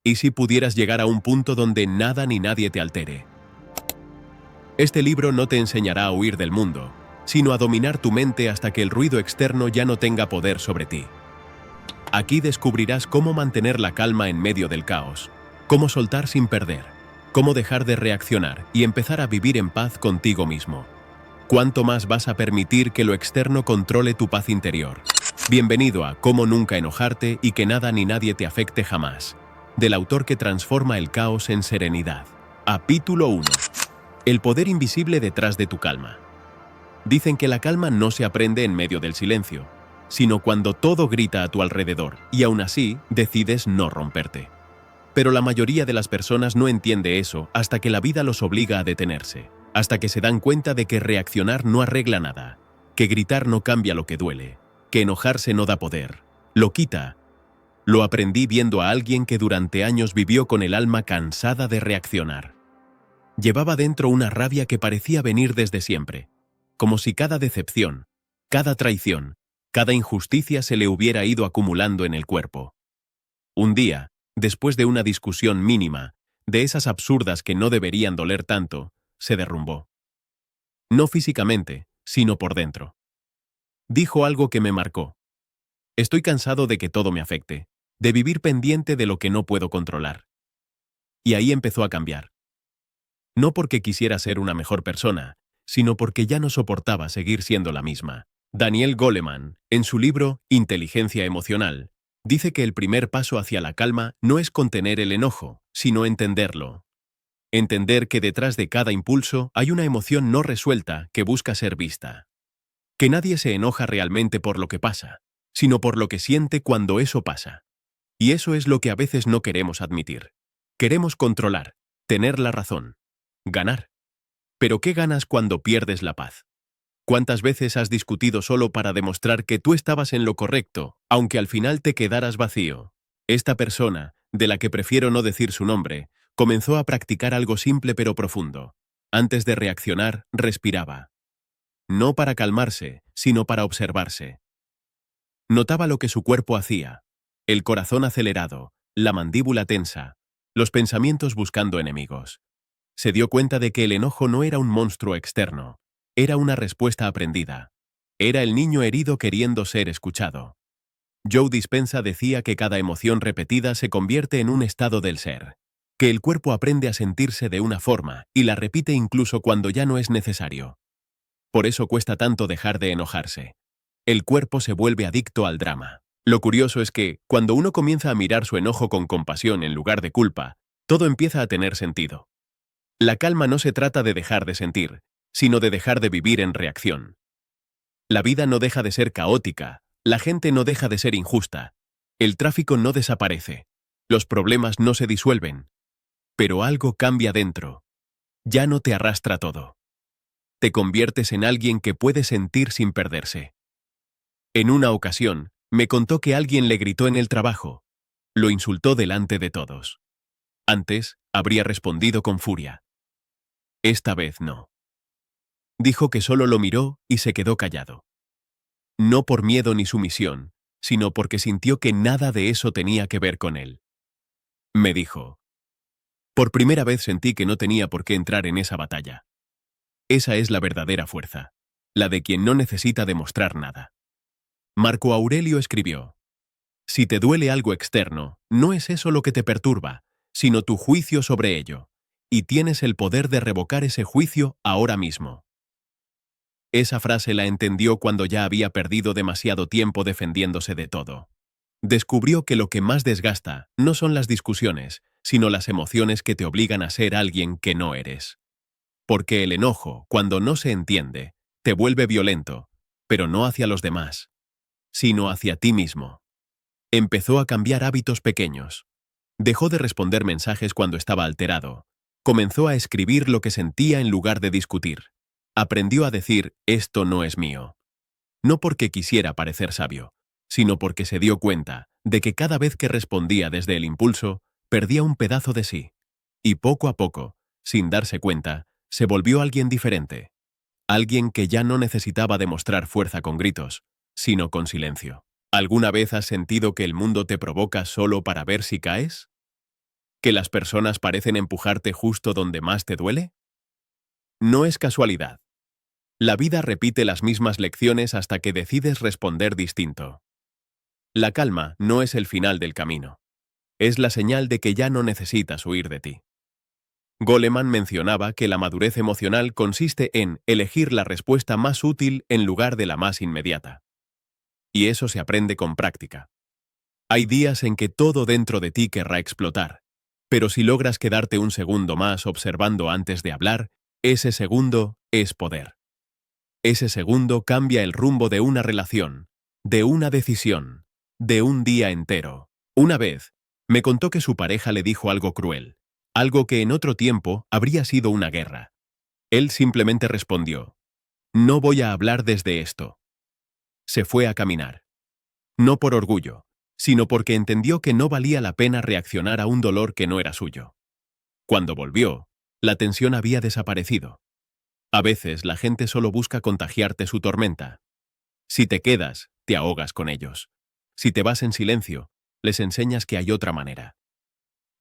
¿Y si pudieras llegar a un punto donde nada ni nadie te altere? Este libro no te enseñará a huir del mundo, sino a dominar tu mente hasta que el ruido externo ya no tenga poder sobre ti. Aquí descubrirás cómo mantener la calma en medio del caos, cómo soltar sin perder, cómo dejar de reaccionar y empezar a vivir en paz contigo mismo. ¿Cuánto más vas a permitir que lo externo controle tu paz interior? Bienvenido a Cómo nunca enojarte y que nada ni nadie te afecte jamás, del autor que transforma el caos en serenidad. Capítulo 1. El poder invisible detrás de tu calma. Dicen que la calma no se aprende en medio del silencio, sino cuando todo grita a tu alrededor y aún así decides no romperte. Pero la mayoría de las personas no entiende eso hasta que la vida los obliga a detenerse, hasta que se dan cuenta de que reaccionar no arregla nada, que gritar no cambia lo que duele, que enojarse no da poder, lo quita. Lo aprendí viendo a alguien que durante años vivió con el alma cansada de reaccionar. Llevaba dentro una rabia que parecía venir desde siempre, como si cada decepción, cada traición, cada injusticia se le hubiera ido acumulando en el cuerpo. Un día, después de una discusión mínima, de esas absurdas que no deberían doler tanto, se derrumbó. No físicamente, sino por dentro. Dijo algo que me marcó. Estoy cansado de que todo me afecte, de vivir pendiente de lo que no puedo controlar. Y ahí empezó a cambiar. No porque quisiera ser una mejor persona, sino porque ya no soportaba seguir siendo la misma. Daniel Goleman, en su libro Inteligencia Emocional, dice que el primer paso hacia la calma no es contener el enojo, sino entenderlo. Entender que detrás de cada impulso hay una emoción no resuelta que busca ser vista. Que nadie se enoja realmente por lo que pasa, sino por lo que siente cuando eso pasa. Y eso es lo que a veces no queremos admitir. Queremos controlar, tener la razón, ganar. Pero ¿qué ganas cuando pierdes la paz? ¿Cuántas veces has discutido solo para demostrar que tú estabas en lo correcto, aunque al final te quedaras vacío? Esta persona, de la que prefiero no decir su nombre, comenzó a practicar algo simple pero profundo. Antes de reaccionar, respiraba. No para calmarse, sino para observarse. Notaba lo que su cuerpo hacía, el corazón acelerado, la mandíbula tensa, los pensamientos buscando enemigos. Se dio cuenta de que el enojo no era un monstruo externo, era una respuesta aprendida. Era el niño herido queriendo ser escuchado. Joe Dispenza decía que cada emoción repetida se convierte en un estado del ser, que el cuerpo aprende a sentirse de una forma y la repite incluso cuando ya no es necesario. Por eso cuesta tanto dejar de enojarse. El cuerpo se vuelve adicto al drama. Lo curioso es que, cuando uno comienza a mirar su enojo con compasión en lugar de culpa, todo empieza a tener sentido. La calma no se trata de dejar de sentir, sino de dejar de vivir en reacción. La vida no deja de ser caótica, la gente no deja de ser injusta, el tráfico no desaparece, los problemas no se disuelven, pero algo cambia dentro. Ya no te arrastra todo. Te conviertes en alguien que puede sentir sin perderse. En una ocasión, me contó que alguien le gritó en el trabajo. Lo insultó delante de todos. Antes, habría respondido con furia. Esta vez no. Dijo que solo lo miró y se quedó callado. No por miedo ni sumisión, sino porque sintió que nada de eso tenía que ver con él. Me dijo. Por primera vez sentí que no tenía por qué entrar en esa batalla. Esa es la verdadera fuerza, la de quien no necesita demostrar nada. Marco Aurelio escribió: si te duele algo externo, no es eso lo que te perturba, sino tu juicio sobre ello, y tienes el poder de revocar ese juicio ahora mismo. Esa frase la entendió cuando ya había perdido demasiado tiempo defendiéndose de todo. Descubrió que lo que más desgasta no son las discusiones, sino las emociones que te obligan a ser alguien que no eres. Porque el enojo, cuando no se entiende, te vuelve violento, pero no hacia los demás, sino hacia ti mismo. Empezó a cambiar hábitos pequeños. Dejó de responder mensajes cuando estaba alterado. Comenzó a escribir lo que sentía en lugar de discutir. Aprendió a decir, esto no es mío. No porque quisiera parecer sabio, sino porque se dio cuenta de que cada vez que respondía desde el impulso, perdía un pedazo de sí. Y poco a poco, sin darse cuenta, se volvió alguien diferente. Alguien que ya no necesitaba demostrar fuerza con gritos, sino con silencio. ¿Alguna vez has sentido que el mundo te provoca solo para ver si caes? ¿Que las personas parecen empujarte justo donde más te duele? No es casualidad. La vida repite las mismas lecciones hasta que decides responder distinto. La calma no es el final del camino. Es la señal de que ya no necesitas huir de ti. Goleman mencionaba que la madurez emocional consiste en elegir la respuesta más útil en lugar de la más inmediata. Y eso se aprende con práctica. Hay días en que todo dentro de ti querrá explotar, pero si logras quedarte un segundo más observando antes de hablar, ese segundo es poder. Ese segundo cambia el rumbo de una relación, de una decisión, de un día entero. Una vez, me contó que su pareja le dijo algo cruel, algo que en otro tiempo habría sido una guerra. Él simplemente respondió: "No voy a hablar desde esto". Se fue a caminar. No por orgullo, sino porque entendió que no valía la pena reaccionar a un dolor que no era suyo. Cuando volvió, la tensión había desaparecido. A veces la gente solo busca contagiarte su tormenta. Si te quedas, te ahogas con ellos. Si te vas en silencio, les enseñas que hay otra manera.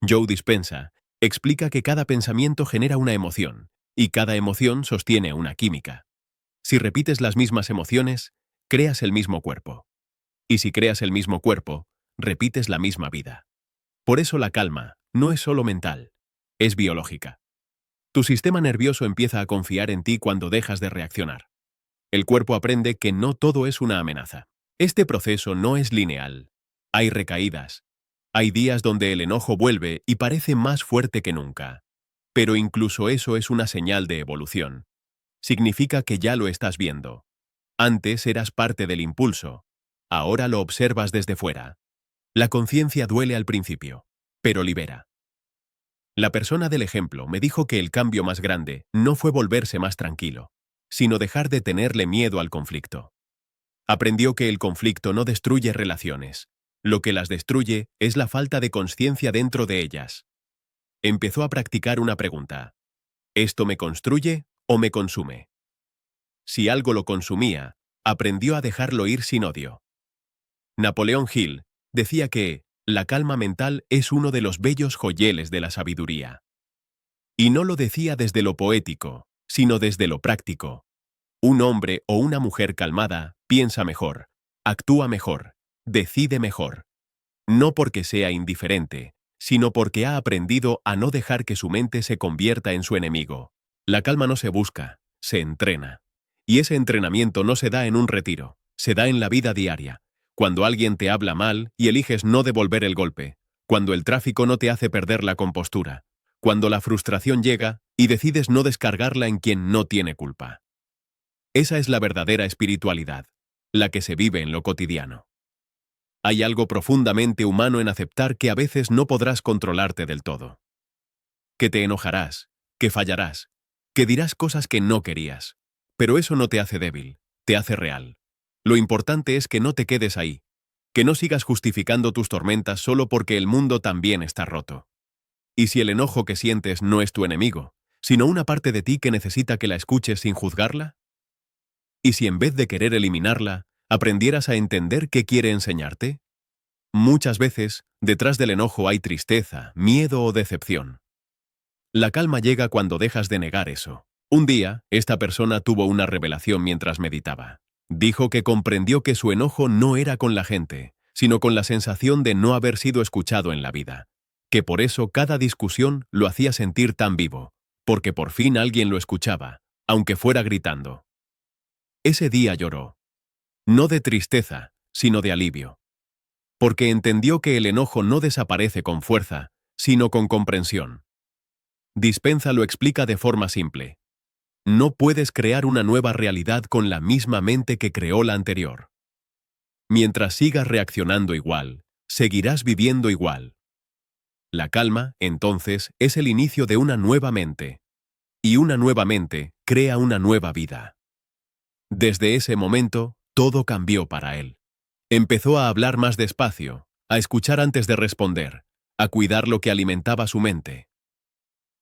Joe Dispenza explica que cada pensamiento genera una emoción, y cada emoción sostiene una química. Si repites las mismas emociones, creas el mismo cuerpo. Y si creas el mismo cuerpo, repites la misma vida. Por eso la calma no es solo mental, es biológica. Tu sistema nervioso empieza a confiar en ti cuando dejas de reaccionar. El cuerpo aprende que no todo es una amenaza. Este proceso no es lineal. Hay recaídas. Hay días donde el enojo vuelve y parece más fuerte que nunca. Pero incluso eso es una señal de evolución. Significa que ya lo estás viendo. Antes eras parte del impulso. Ahora lo observas desde fuera. La conciencia duele al principio, pero libera. La persona del ejemplo me dijo que el cambio más grande no fue volverse más tranquilo, sino dejar de tenerle miedo al conflicto. Aprendió que el conflicto no destruye relaciones. Lo que las destruye es la falta de conciencia dentro de ellas. Empezó a practicar una pregunta: ¿esto me construye o me consume? Si algo lo consumía, aprendió a dejarlo ir sin odio. Napoleón Hill decía que la calma mental es uno de los bellos joyeles de la sabiduría. Y no lo decía desde lo poético, sino desde lo práctico. Un hombre o una mujer calmada piensa mejor, actúa mejor, decide mejor. No porque sea indiferente, sino porque ha aprendido a no dejar que su mente se convierta en su enemigo. La calma no se busca, se entrena. Y ese entrenamiento no se da en un retiro, se da en la vida diaria. Cuando alguien te habla mal y eliges no devolver el golpe. Cuando el tráfico no te hace perder la compostura. Cuando la frustración llega y decides no descargarla en quien no tiene culpa. Esa es la verdadera espiritualidad, la que se vive en lo cotidiano. Hay algo profundamente humano en aceptar que a veces no podrás controlarte del todo. Que te enojarás, que fallarás, que dirás cosas que no querías. Pero eso no te hace débil, te hace real. Lo importante es que no te quedes ahí, que no sigas justificando tus tormentas solo porque el mundo también está roto. Y si el enojo que sientes no es tu enemigo, sino una parte de ti que necesita que la escuches sin juzgarla, ¿y si en vez de querer eliminarla, aprendieras a entender qué quiere enseñarte? Muchas veces, detrás del enojo hay tristeza, miedo o decepción. La calma llega cuando dejas de negar eso. Un día, esta persona tuvo una revelación mientras meditaba. Dijo que comprendió que su enojo no era con la gente, sino con la sensación de no haber sido escuchado en la vida. Que por eso cada discusión lo hacía sentir tan vivo, porque por fin alguien lo escuchaba, aunque fuera gritando. Ese día lloró. No de tristeza, sino de alivio. Porque entendió que el enojo no desaparece con fuerza, sino con comprensión. Dispenza lo explica de forma simple. No puedes crear una nueva realidad con la misma mente que creó la anterior. Mientras sigas reaccionando igual, seguirás viviendo igual. La calma, entonces, es el inicio de una nueva mente. Y una nueva mente crea una nueva vida. Desde ese momento, todo cambió para él. Empezó a hablar más despacio, a escuchar antes de responder, a cuidar lo que alimentaba su mente.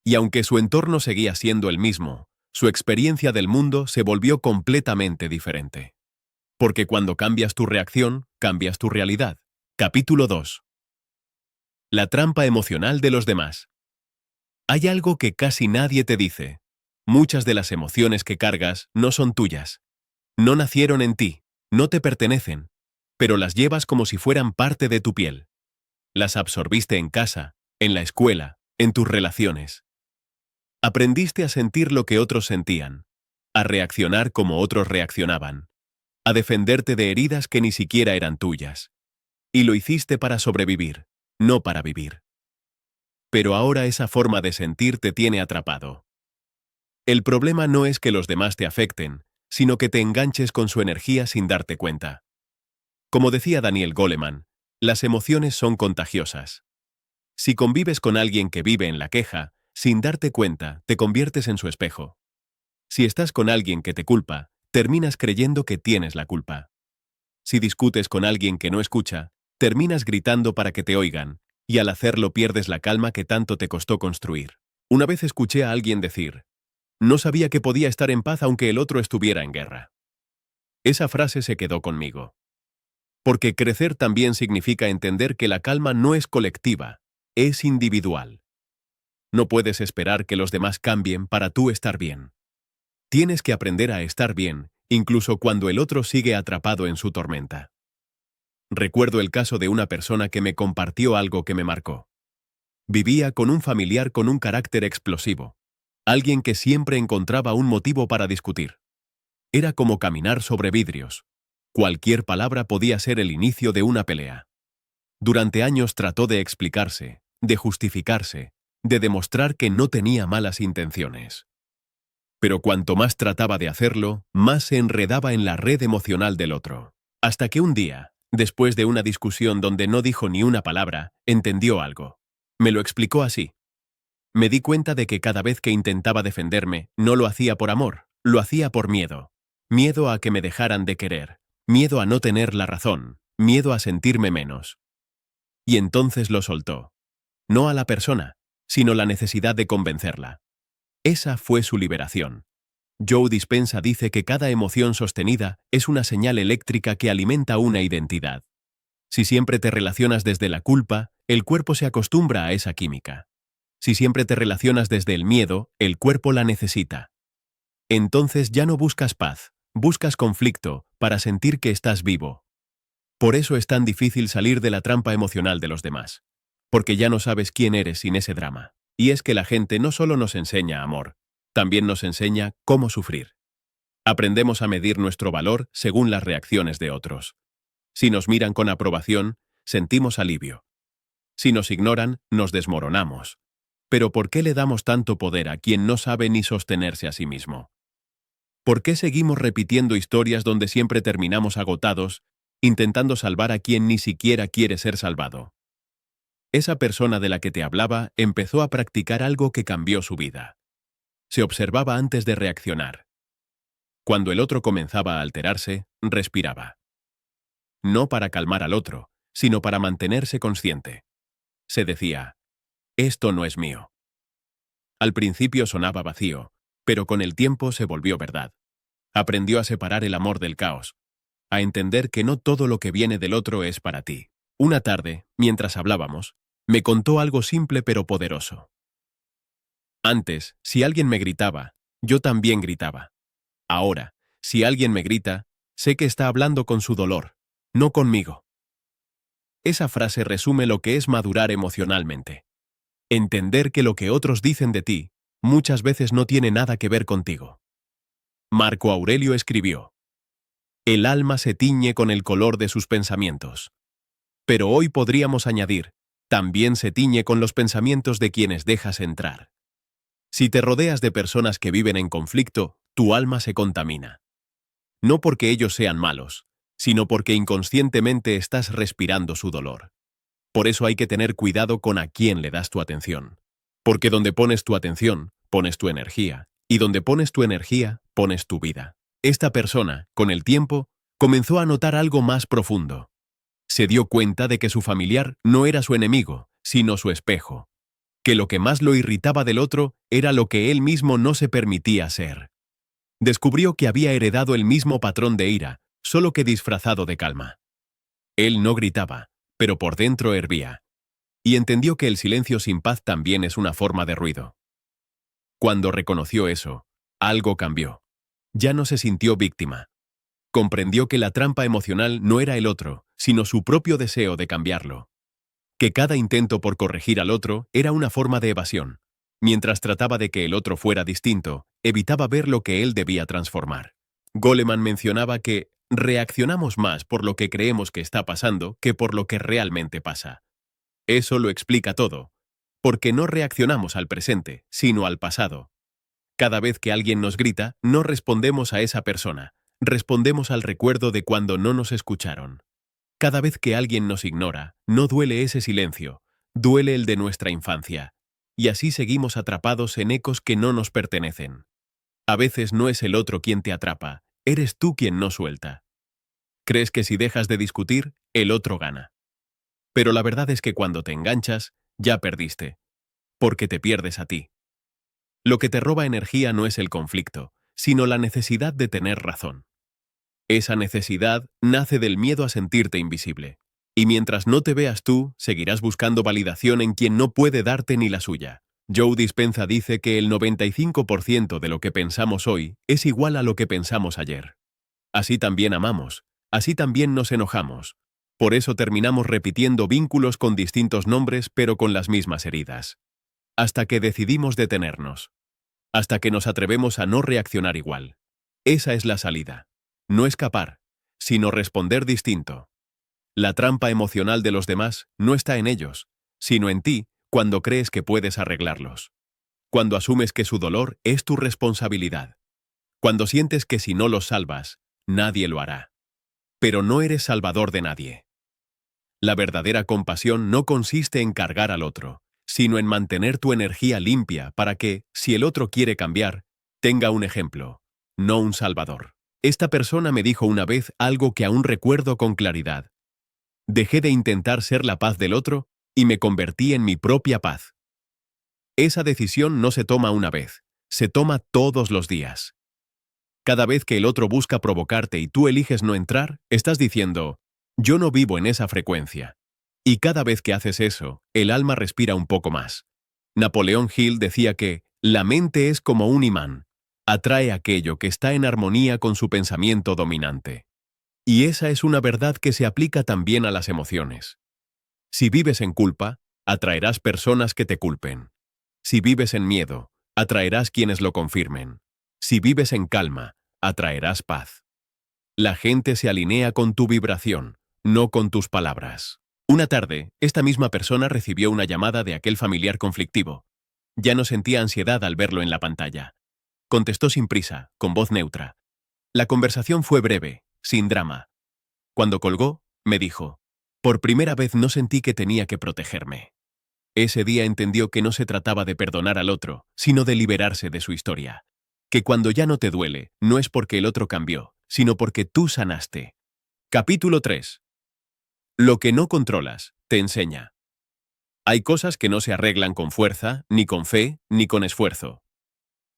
Y aunque su entorno seguía siendo el mismo, su experiencia del mundo se volvió completamente diferente. Porque cuando cambias tu reacción, cambias tu realidad. Capítulo 2. La trampa emocional de los demás. Hay algo que casi nadie te dice. Muchas de las emociones que cargas no son tuyas. No nacieron en ti, no te pertenecen, pero las llevas como si fueran parte de tu piel. Las absorbiste en casa, en la escuela, en tus relaciones. Aprendiste a sentir lo que otros sentían, a reaccionar como otros reaccionaban, a defenderte de heridas que ni siquiera eran tuyas. Y lo hiciste para sobrevivir, no para vivir. Pero ahora esa forma de sentir te tiene atrapado. El problema no es que los demás te afecten, sino que te enganches con su energía sin darte cuenta. Como decía Daniel Goleman, las emociones son contagiosas. Si convives con alguien que vive en la queja, sin darte cuenta, te conviertes en su espejo. Si estás con alguien que te culpa, terminas creyendo que tienes la culpa. Si discutes con alguien que no escucha, terminas gritando para que te oigan, y al hacerlo pierdes la calma que tanto te costó construir. Una vez escuché a alguien decir, no sabía que podía estar en paz aunque el otro estuviera en guerra. Esa frase se quedó conmigo. Porque crecer también significa entender que la calma no es colectiva, es individual. No puedes esperar que los demás cambien para tú estar bien. Tienes que aprender a estar bien, incluso cuando el otro sigue atrapado en su tormenta. Recuerdo el caso de una persona que me compartió algo que me marcó. Vivía con un familiar con un carácter explosivo. Alguien que siempre encontraba un motivo para discutir. Era como caminar sobre vidrios. Cualquier palabra podía ser el inicio de una pelea. Durante años trató de explicarse, de justificarse, de demostrar que no tenía malas intenciones. Pero cuanto más trataba de hacerlo, más se enredaba en la red emocional del otro. Hasta que un día, después de una discusión donde no dijo ni una palabra, entendió algo. Me lo explicó así. Me di cuenta de que cada vez que intentaba defenderme, no lo hacía por amor, lo hacía por miedo. Miedo a que me dejaran de querer, miedo a no tener la razón, miedo a sentirme menos. Y entonces lo soltó. No a la persona, sino la necesidad de convencerla. Esa fue su liberación. Joe Dispenza dice que cada emoción sostenida es una señal eléctrica que alimenta una identidad. Si siempre te relacionas desde la culpa, el cuerpo se acostumbra a esa química. Si siempre te relacionas desde el miedo, el cuerpo la necesita. Entonces ya no buscas paz, buscas conflicto para sentir que estás vivo. Por eso es tan difícil salir de la trampa emocional de los demás. Porque ya no sabes quién eres sin ese drama. Y es que la gente no solo nos enseña amor, también nos enseña cómo sufrir. Aprendemos a medir nuestro valor según las reacciones de otros. Si nos miran con aprobación, sentimos alivio. Si nos ignoran, nos desmoronamos. Pero ¿por qué le damos tanto poder a quien no sabe ni sostenerse a sí mismo? ¿Por qué seguimos repitiendo historias donde siempre terminamos agotados, intentando salvar a quien ni siquiera quiere ser salvado? Esa persona de la que te hablaba empezó a practicar algo que cambió su vida. Se observaba antes de reaccionar. Cuando el otro comenzaba a alterarse, respiraba. No para calmar al otro, sino para mantenerse consciente. Se decía, esto no es mío. Al principio sonaba vacío, pero con el tiempo se volvió verdad. Aprendió a separar el amor del caos, a entender que no todo lo que viene del otro es para ti. Una tarde, mientras hablábamos, me contó algo simple pero poderoso. Antes, si alguien me gritaba, yo también gritaba. Ahora, si alguien me grita, sé que está hablando con su dolor, no conmigo. Esa frase resume lo que es madurar emocionalmente. Entender que lo que otros dicen de ti, muchas veces no tiene nada que ver contigo. Marco Aurelio escribió: el alma se tiñe con el color de sus pensamientos. Pero hoy podríamos añadir, también se tiñe con los pensamientos de quienes dejas entrar. Si te rodeas de personas que viven en conflicto, tu alma se contamina. No porque ellos sean malos, sino porque inconscientemente estás respirando su dolor. Por eso hay que tener cuidado con a quién le das tu atención. Porque donde pones tu atención, pones tu energía, y donde pones tu energía, pones tu vida. Esta persona, con el tiempo, comenzó a notar algo más profundo. Se dio cuenta de que su familiar no era su enemigo, sino su espejo. Que lo que más lo irritaba del otro era lo que él mismo no se permitía ser. Descubrió que había heredado el mismo patrón de ira, solo que disfrazado de calma. Él no gritaba, pero por dentro hervía. Y entendió que el silencio sin paz también es una forma de ruido. Cuando reconoció eso, algo cambió. Ya no se sintió víctima. Comprendió que la trampa emocional no era el otro, sino su propio deseo de cambiarlo. Que cada intento por corregir al otro era una forma de evasión. Mientras trataba de que el otro fuera distinto, evitaba ver lo que él debía transformar. Goleman mencionaba que reaccionamos más por lo que creemos que está pasando que por lo que realmente pasa. Eso lo explica todo, porque no reaccionamos al presente, sino al pasado. Cada vez que alguien nos grita, no respondemos a esa persona, respondemos al recuerdo de cuando no nos escucharon. Cada vez que alguien nos ignora, no duele ese silencio, duele el de nuestra infancia. Y así seguimos atrapados en ecos que no nos pertenecen. A veces no es el otro quien te atrapa, eres tú quien no suelta. Crees que si dejas de discutir, el otro gana. Pero la verdad es que cuando te enganchas, ya perdiste, porque te pierdes a ti. Lo que te roba energía no es el conflicto, sino la necesidad de tener razón. Esa necesidad nace del miedo a sentirte invisible. Y mientras no te veas tú, seguirás buscando validación en quien no puede darte ni la suya. Joe Dispenza dice que el 95% de lo que pensamos hoy es igual a lo que pensamos ayer. Así también amamos, así también nos enojamos. Por eso terminamos repitiendo vínculos con distintos nombres pero con las mismas heridas. Hasta que decidimos detenernos. Hasta que nos atrevemos a no reaccionar igual. Esa es la salida. No escapar, sino responder distinto. La trampa emocional de los demás no está en ellos, sino en ti cuando crees que puedes arreglarlos. Cuando asumes que su dolor es tu responsabilidad. Cuando sientes que si no los salvas, nadie lo hará. Pero no eres salvador de nadie. La verdadera compasión no consiste en cargar al otro, sino en mantener tu energía limpia para que, si el otro quiere cambiar, tenga un ejemplo, no un salvador. Esta persona me dijo una vez algo que aún recuerdo con claridad. Dejé de intentar ser la paz del otro y me convertí en mi propia paz. Esa decisión no se toma una vez, se toma todos los días. Cada vez que el otro busca provocarte y tú eliges no entrar, estás diciendo, yo no vivo en esa frecuencia. Y cada vez que haces eso, el alma respira un poco más. Napoleón Hill decía que la mente es como un imán, atrae aquello que está en armonía con su pensamiento dominante. Y esa es una verdad que se aplica también a las emociones. Si vives en culpa, atraerás personas que te culpen. Si vives en miedo, atraerás quienes lo confirmen. Si vives en calma, atraerás paz. La gente se alinea con tu vibración, no con tus palabras. Una tarde, esta misma persona recibió una llamada de aquel familiar conflictivo. Ya no sentía ansiedad al verlo en la pantalla. Contestó sin prisa, con voz neutra. La conversación fue breve, sin drama. Cuando colgó, me dijo, por primera vez no sentí que tenía que protegerme. Ese día entendió que no se trataba de perdonar al otro, sino de liberarse de su historia. Que cuando ya no te duele, no es porque el otro cambió, sino porque tú sanaste. Capítulo 3. Lo que no controlas, te enseña. Hay cosas que no se arreglan con fuerza, ni con fe, ni con esfuerzo.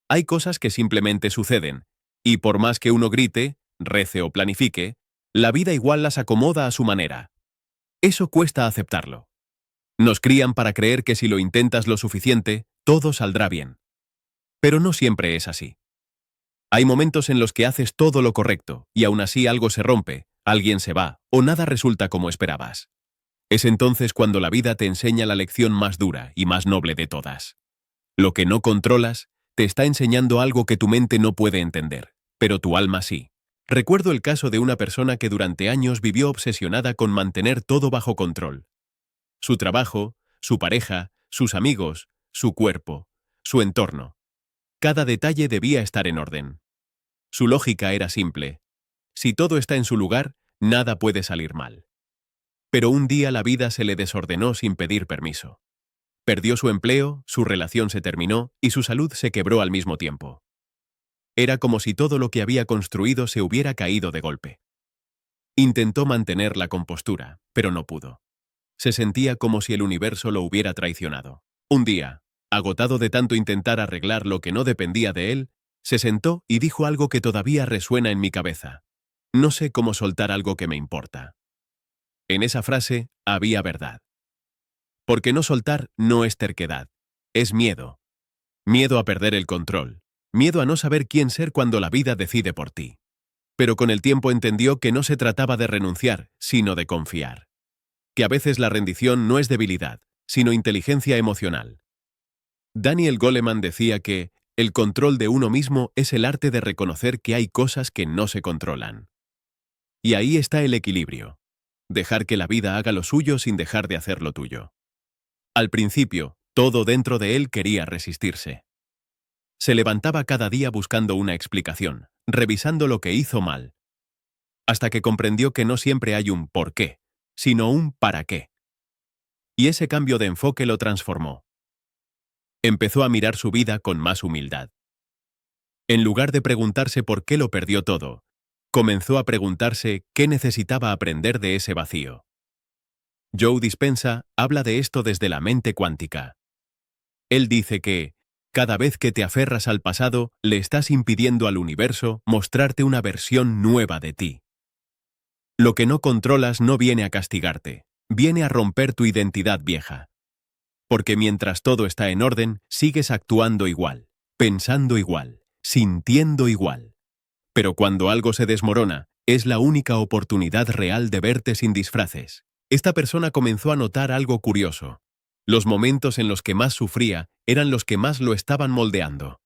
Hay cosas que simplemente suceden, y por más que uno grite, rece o planifique, la vida igual las acomoda a su manera. Eso cuesta aceptarlo. Nos crían para creer que si lo intentas lo suficiente, todo saldrá bien. Pero no siempre es así. Hay momentos en los que haces todo lo correcto, y aún así algo se rompe, alguien se va, o nada resulta como esperabas. Es entonces cuando la vida te enseña la lección más dura y más noble de todas. Lo que no controlas, te está enseñando algo que tu mente no puede entender, pero tu alma sí. Recuerdo el caso de una persona que durante años vivió obsesionada con mantener todo bajo control. Su trabajo, su pareja, sus amigos, su cuerpo, su entorno. Cada detalle debía estar en orden. Su lógica era simple. Si todo está en su lugar, nada puede salir mal. Pero un día la vida se le desordenó sin pedir permiso. Perdió su empleo, su relación se terminó y su salud se quebró al mismo tiempo. Era como si todo lo que había construido se hubiera caído de golpe. Intentó mantener la compostura, pero no pudo. Se sentía como si el universo lo hubiera traicionado. Un día, agotado de tanto intentar arreglar lo que no dependía de él, se sentó y dijo algo que todavía resuena en mi cabeza. No sé cómo soltar algo que me importa. En esa frase había verdad. Porque no soltar no es terquedad, es miedo. Miedo a perder el control, miedo a no saber quién ser cuando la vida decide por ti. Pero con el tiempo entendió que no se trataba de renunciar, sino de confiar. Que a veces la rendición no es debilidad, sino inteligencia emocional. Daniel Goleman decía que el control de uno mismo es el arte de reconocer que hay cosas que no se controlan. Y ahí está el equilibrio. Dejar que la vida haga lo suyo sin dejar de hacer lo tuyo. Al principio, todo dentro de él quería resistirse. Se levantaba cada día buscando una explicación, revisando lo que hizo mal, hasta que comprendió que no siempre hay un por qué, sino un para qué. Y ese cambio de enfoque lo transformó. Empezó a mirar su vida con más humildad. En lugar de preguntarse por qué lo perdió todo, comenzó a preguntarse qué necesitaba aprender de ese vacío. Joe Dispenza habla de esto desde la mente cuántica. Él dice que, cada vez que te aferras al pasado, le estás impidiendo al universo mostrarte una versión nueva de ti. Lo que no controlas no viene a castigarte, viene a romper tu identidad vieja. Porque mientras todo está en orden, sigues actuando igual, pensando igual, sintiendo igual. Pero cuando algo se desmorona, es la única oportunidad real de verte sin disfraces. Esta persona comenzó a notar algo curioso. Los momentos en los que más sufría eran los que más lo estaban moldeando.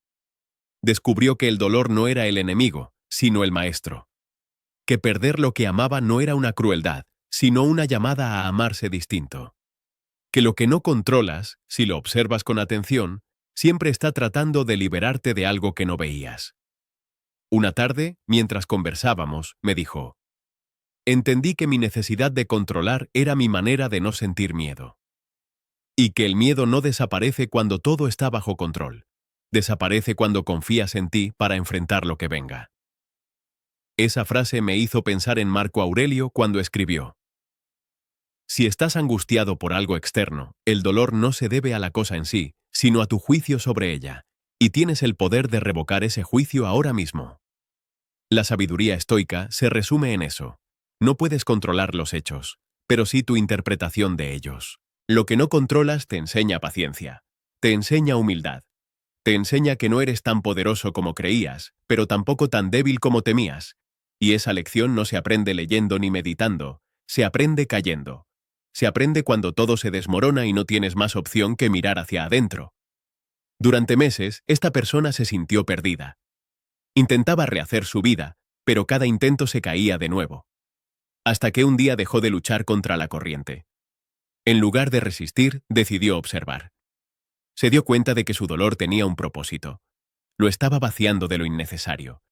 Descubrió que el dolor no era el enemigo, sino el maestro. Que perder lo que amaba no era una crueldad, sino una llamada a amarse distinto. Que lo que no controlas, si lo observas con atención, siempre está tratando de liberarte de algo que no veías. Una tarde, mientras conversábamos, me dijo: entendí que mi necesidad de controlar era mi manera de no sentir miedo. Y que el miedo no desaparece cuando todo está bajo control. Desaparece cuando confías en ti para enfrentar lo que venga. Esa frase me hizo pensar en Marco Aurelio cuando escribió: si estás angustiado por algo externo, el dolor no se debe a la cosa en sí, sino a tu juicio sobre ella, y tienes el poder de revocar ese juicio ahora mismo. La sabiduría estoica se resume en eso. No puedes controlar los hechos, pero sí tu interpretación de ellos. Lo que no controlas te enseña paciencia, te enseña humildad, te enseña que no eres tan poderoso como creías, pero tampoco tan débil como temías, y esa lección no se aprende leyendo ni meditando, se aprende cayendo. Se aprende cuando todo se desmorona y no tienes más opción que mirar hacia adentro. Durante meses, esta persona se sintió perdida. Intentaba rehacer su vida, pero cada intento se caía de nuevo. Hasta que un día dejó de luchar contra la corriente. En lugar de resistir, decidió observar. Se dio cuenta de que su dolor tenía un propósito. Lo estaba vaciando de lo innecesario.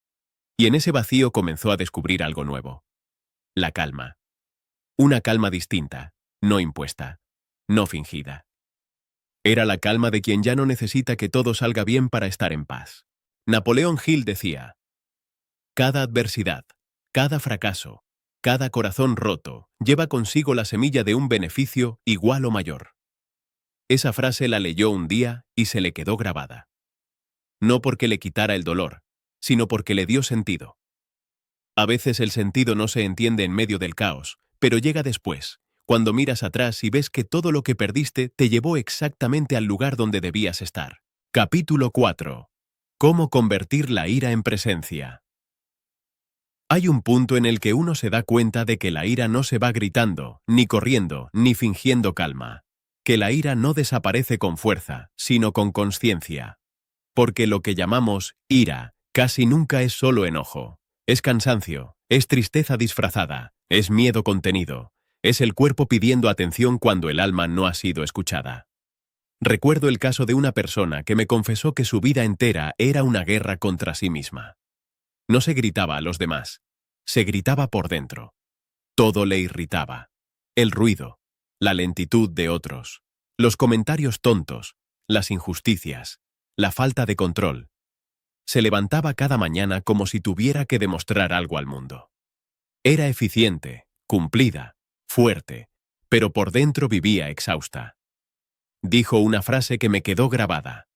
Y en ese vacío comenzó a descubrir algo nuevo. La calma. Una calma distinta, no impuesta, no fingida. Era la calma de quien ya no necesita que todo salga bien para estar en paz. Napoleón Hill decía: cada adversidad, cada fracaso, cada corazón roto lleva consigo la semilla de un beneficio igual o mayor. Esa frase la leyó un día y se le quedó grabada. No porque le quitara el dolor, sino porque le dio sentido. A veces el sentido no se entiende en medio del caos, pero llega después, cuando miras atrás y ves que todo lo que perdiste te llevó exactamente al lugar donde debías estar. Capítulo 4. Cómo convertir la ira en presencia. Hay un punto en el que uno se da cuenta de que la ira no se va gritando, ni corriendo, ni fingiendo calma. Que la ira no desaparece con fuerza, sino con consciencia. Porque lo que llamamos ira casi nunca es solo enojo. Es cansancio, es tristeza disfrazada, es miedo contenido, es el cuerpo pidiendo atención cuando el alma no ha sido escuchada. Recuerdo el caso de una persona que me confesó que su vida entera era una guerra contra sí misma. No se gritaba a los demás, se gritaba por dentro. Todo le irritaba. El ruido, la lentitud de otros, los comentarios tontos, las injusticias, la falta de control. Se levantaba cada mañana como si tuviera que demostrar algo al mundo. Era eficiente, cumplida, fuerte, pero por dentro vivía exhausta. Dijo una frase que me quedó grabada: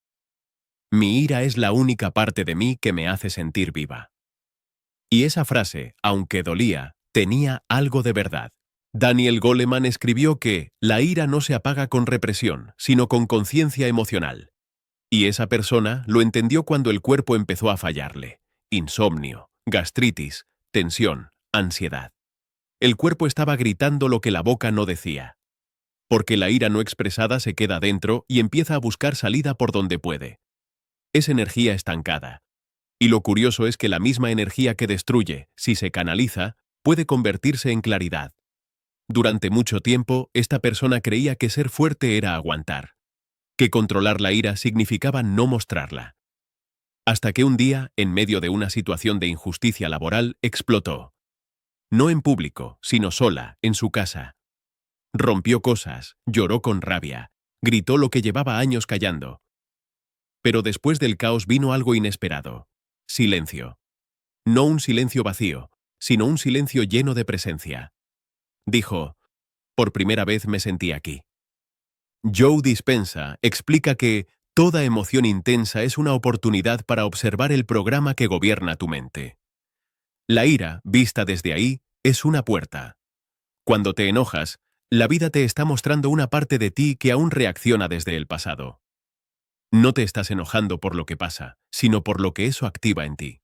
mi ira es la única parte de mí que me hace sentir viva. Y esa frase, aunque dolía, tenía algo de verdad. Daniel Goleman escribió que la ira no se apaga con represión, sino con conciencia emocional. Y esa persona lo entendió cuando el cuerpo empezó a fallarle. Insomnio, gastritis, tensión, ansiedad. El cuerpo estaba gritando lo que la boca no decía. Porque la ira no expresada se queda dentro y empieza a buscar salida por donde puede. Es energía estancada. Y lo curioso es que la misma energía que destruye, si se canaliza, puede convertirse en claridad. Durante mucho tiempo, esta persona creía que ser fuerte era aguantar, que controlar la ira significaba no mostrarla. Hasta que un día, en medio de una situación de injusticia laboral, explotó. No en público, sino sola, en su casa. Rompió cosas, lloró con rabia, gritó lo que llevaba años callando. Pero después del caos vino algo inesperado. Silencio. No un silencio vacío, sino un silencio lleno de presencia. Dijo, por primera vez me sentí aquí. Joe Dispenza explica que toda emoción intensa es una oportunidad para observar el programa que gobierna tu mente. La ira, vista desde ahí, es una puerta. Cuando te enojas, la vida te está mostrando una parte de ti que aún reacciona desde el pasado. No te estás enojando por lo que pasa, sino por lo que eso activa en ti.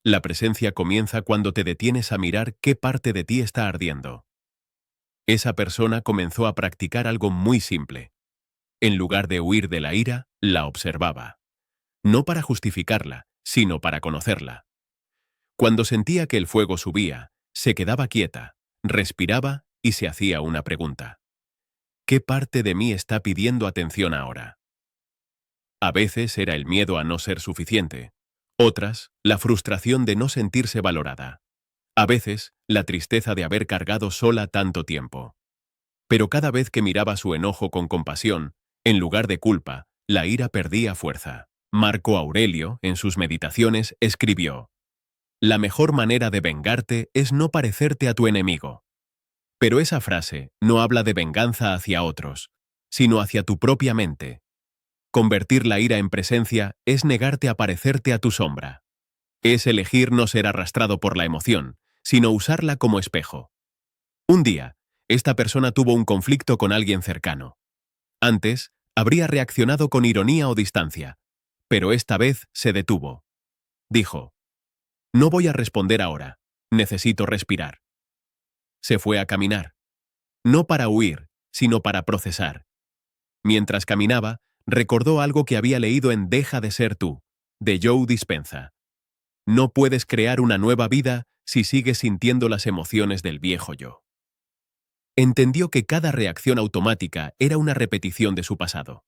La presencia comienza cuando te detienes a mirar qué parte de ti está ardiendo. Esa persona comenzó a practicar algo muy simple. En lugar de huir de la ira, la observaba. No para justificarla, sino para conocerla. Cuando sentía que el fuego subía, se quedaba quieta, respiraba y se hacía una pregunta. ¿Qué parte de mí está pidiendo atención ahora? A veces era el miedo a no ser suficiente. Otras, la frustración de no sentirse valorada. A veces, la tristeza de haber cargado sola tanto tiempo. Pero cada vez que miraba su enojo con compasión, en lugar de culpa, la ira perdía fuerza. Marco Aurelio, en sus meditaciones, escribió: «La mejor manera de vengarte es no parecerte a tu enemigo». Pero esa frase no habla de venganza hacia otros, sino hacia tu propia mente. Convertir la ira en presencia es negarte a parecerte a tu sombra. Es elegir no ser arrastrado por la emoción, sino usarla como espejo. Un día, esta persona tuvo un conflicto con alguien cercano. Antes, habría reaccionado con ironía o distancia, pero esta vez se detuvo. Dijo: «No voy a responder ahora, necesito respirar». Se fue a caminar. No para huir, sino para procesar. Mientras caminaba, recordó algo que había leído en Deja de ser tú, de Joe Dispenza. No puedes crear una nueva vida si sigues sintiendo las emociones del viejo yo. Entendió que cada reacción automática era una repetición de su pasado.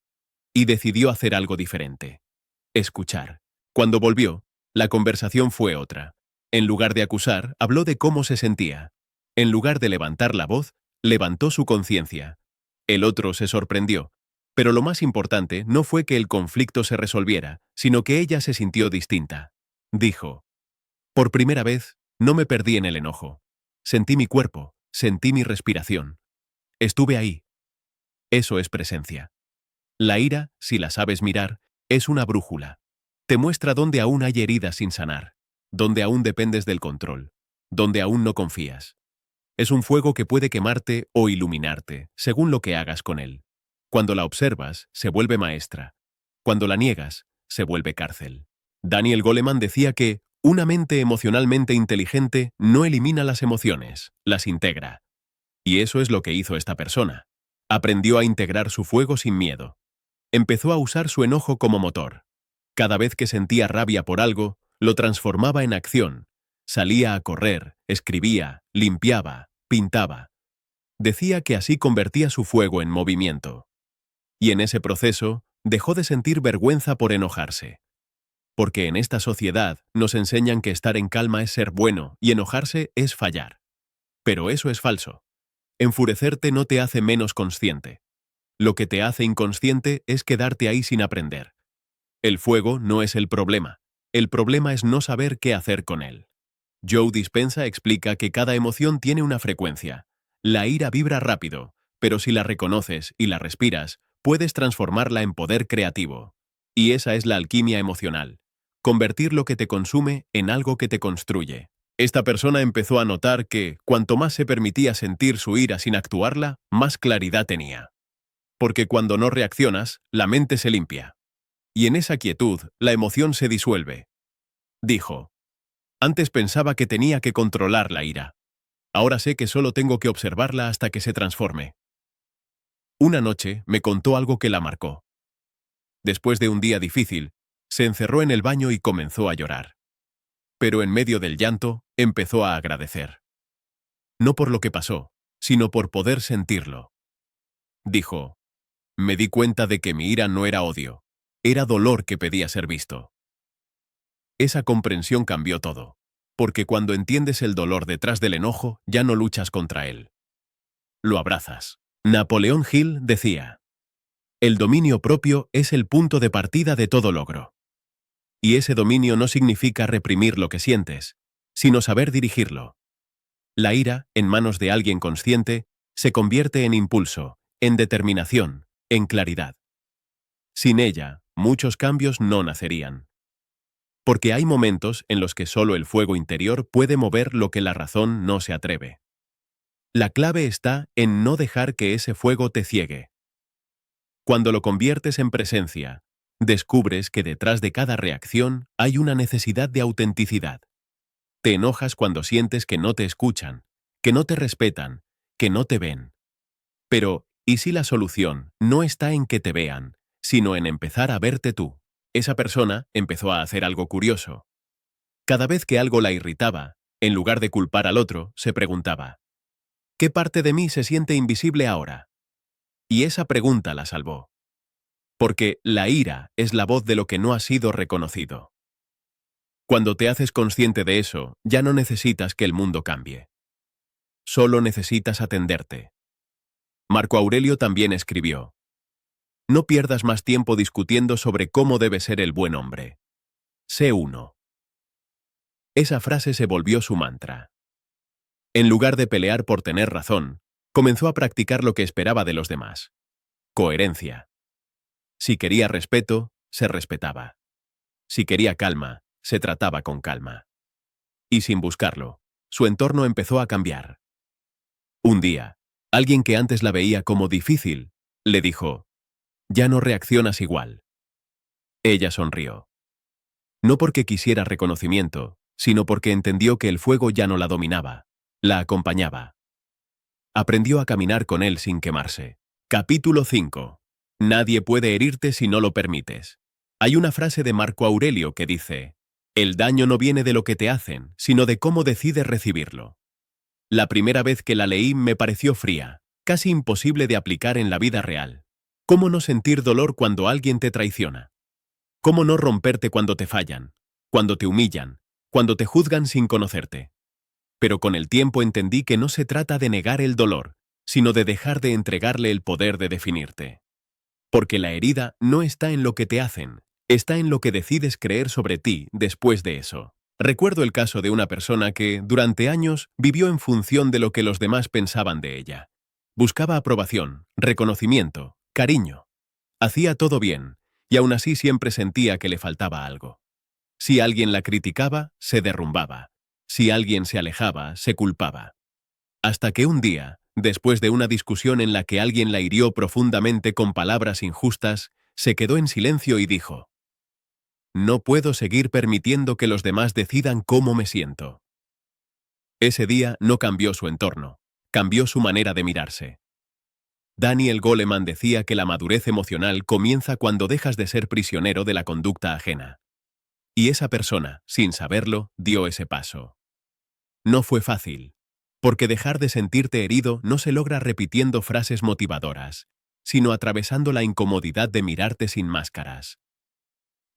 Y decidió hacer algo diferente. Escuchar. Cuando volvió, la conversación fue otra. En lugar de acusar, habló de cómo se sentía. En lugar de levantar la voz, levantó su conciencia. El otro se sorprendió. Pero lo más importante no fue que el conflicto se resolviera, sino que ella se sintió distinta. Dijo: «Por primera vez, no me perdí en el enojo. Sentí mi cuerpo, sentí mi respiración. Estuve ahí». Eso es presencia. La ira, si la sabes mirar, es una brújula. Te muestra dónde aún hay heridas sin sanar, dónde aún dependes del control, dónde aún no confías. Es un fuego que puede quemarte o iluminarte, según lo que hagas con él. Cuando la observas, se vuelve maestra. Cuando la niegas, se vuelve cárcel. Daniel Goleman decía que una mente emocionalmente inteligente no elimina las emociones, las integra. Y eso es lo que hizo esta persona. Aprendió a integrar su fuego sin miedo. Empezó a usar su enojo como motor. Cada vez que sentía rabia por algo, lo transformaba en acción. Salía a correr, escribía, limpiaba, pintaba. Decía que así convertía su fuego en movimiento. Y en ese proceso, dejó de sentir vergüenza por enojarse. Porque en esta sociedad nos enseñan que estar en calma es ser bueno y enojarse es fallar. Pero eso es falso. Enfurecerte no te hace menos consciente. Lo que te hace inconsciente es quedarte ahí sin aprender. El fuego no es el problema es no saber qué hacer con él. Joe Dispenza explica que cada emoción tiene una frecuencia. La ira vibra rápido, pero si la reconoces y la respiras, puedes transformarla en poder creativo. Y esa es la alquimia emocional. Convertir lo que te consume en algo que te construye. Esta persona empezó a notar que, cuanto más se permitía sentir su ira sin actuarla, más claridad tenía. Porque cuando no reaccionas, la mente se limpia. Y en esa quietud, la emoción se disuelve. Dijo: antes pensaba que tenía que controlar la ira. Ahora sé que solo tengo que observarla hasta que se transforme. Una noche me contó algo que la marcó. Después de un día difícil, se encerró en el baño y comenzó a llorar. Pero en medio del llanto, empezó a agradecer. No por lo que pasó, sino por poder sentirlo. Dijo: me di cuenta de que mi ira no era odio, era dolor que pedía ser visto. Esa comprensión cambió todo, porque cuando entiendes el dolor detrás del enojo, ya no luchas contra él. Lo abrazas. Napoleón Hill decía: el dominio propio es el punto de partida de todo logro. Y ese dominio no significa reprimir lo que sientes, sino saber dirigirlo. La ira, en manos de alguien consciente, se convierte en impulso, en determinación, en claridad. Sin ella, muchos cambios no nacerían. Porque hay momentos en los que solo el fuego interior puede mover lo que la razón no se atreve. La clave está en no dejar que ese fuego te ciegue. Cuando lo conviertes en presencia, descubres que detrás de cada reacción hay una necesidad de autenticidad. Te enojas cuando sientes que no te escuchan, que no te respetan, que no te ven. Pero, ¿y si la solución no está en que te vean, sino en empezar a verte tú? Esa persona empezó a hacer algo curioso. Cada vez que algo la irritaba, en lugar de culpar al otro, se preguntaba: ¿qué parte de mí se siente invisible ahora? Y esa pregunta la salvó. Porque la ira es la voz de lo que no ha sido reconocido. Cuando te haces consciente de eso, ya no necesitas que el mundo cambie. Solo necesitas atenderte. Marco Aurelio también escribió: no pierdas más tiempo discutiendo sobre cómo debe ser el buen hombre. Sé uno. Esa frase se volvió su mantra. En lugar de pelear por tener razón, comenzó a practicar lo que esperaba de los demás. Coherencia. Si quería respeto, se respetaba. Si quería calma, se trataba con calma. Y sin buscarlo, su entorno empezó a cambiar. Un día, alguien que antes la veía como difícil, le dijo: ya no reaccionas igual. Ella sonrió. No porque quisiera reconocimiento, sino porque entendió que el fuego ya no la dominaba, la acompañaba. Aprendió a caminar con él sin quemarse. Capítulo 5. Nadie puede herirte si no lo permites. Hay una frase de Marco Aurelio que dice: el daño no viene de lo que te hacen, sino de cómo decides recibirlo. La primera vez que la leí me pareció fría, casi imposible de aplicar en la vida real. ¿Cómo no sentir dolor cuando alguien te traiciona? ¿Cómo no romperte cuando te fallan, cuando te humillan, cuando te juzgan sin conocerte? Pero con el tiempo entendí que no se trata de negar el dolor, sino de dejar de entregarle el poder de definirte. Porque la herida no está en lo que te hacen, está en lo que decides creer sobre ti después de eso. Recuerdo el caso de una persona que, durante años, vivió en función de lo que los demás pensaban de ella. Buscaba aprobación, reconocimiento, cariño. Hacía todo bien, y aún así siempre sentía que le faltaba algo. Si alguien la criticaba, se derrumbaba. Si alguien se alejaba, se culpaba. Hasta que un día, después de una discusión en la que alguien la hirió profundamente con palabras injustas, se quedó en silencio y dijo: no puedo seguir permitiendo que los demás decidan cómo me siento. Ese día no cambió su entorno, cambió su manera de mirarse. Daniel Goleman decía que la madurez emocional comienza cuando dejas de ser prisionero de la conducta ajena. Y esa persona, sin saberlo, dio ese paso. No fue fácil, porque dejar de sentirte herido no se logra repitiendo frases motivadoras, sino atravesando la incomodidad de mirarte sin máscaras.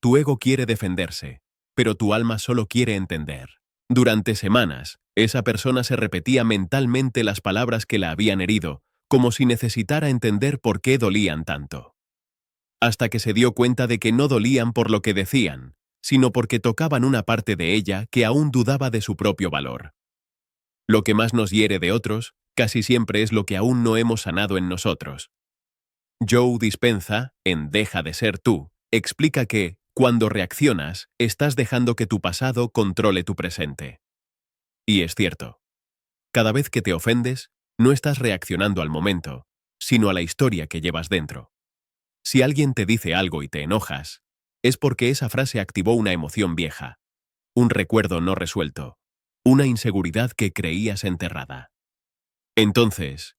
Tu ego quiere defenderse, pero tu alma solo quiere entender. Durante semanas, esa persona se repetía mentalmente las palabras que la habían herido, como si necesitara entender por qué dolían tanto. Hasta que se dio cuenta de que no dolían por lo que decían, sino porque tocaban una parte de ella que aún dudaba de su propio valor. Lo que más nos hiere de otros, casi siempre es lo que aún no hemos sanado en nosotros. Joe Dispenza, en Deja de ser tú, explica que, cuando reaccionas, estás dejando que tu pasado controle tu presente. Y es cierto. Cada vez que te ofendes, no estás reaccionando al momento, sino a la historia que llevas dentro. Si alguien te dice algo y te enojas, es porque esa frase activó una emoción vieja, un recuerdo no resuelto, una inseguridad que creías enterrada. Entonces,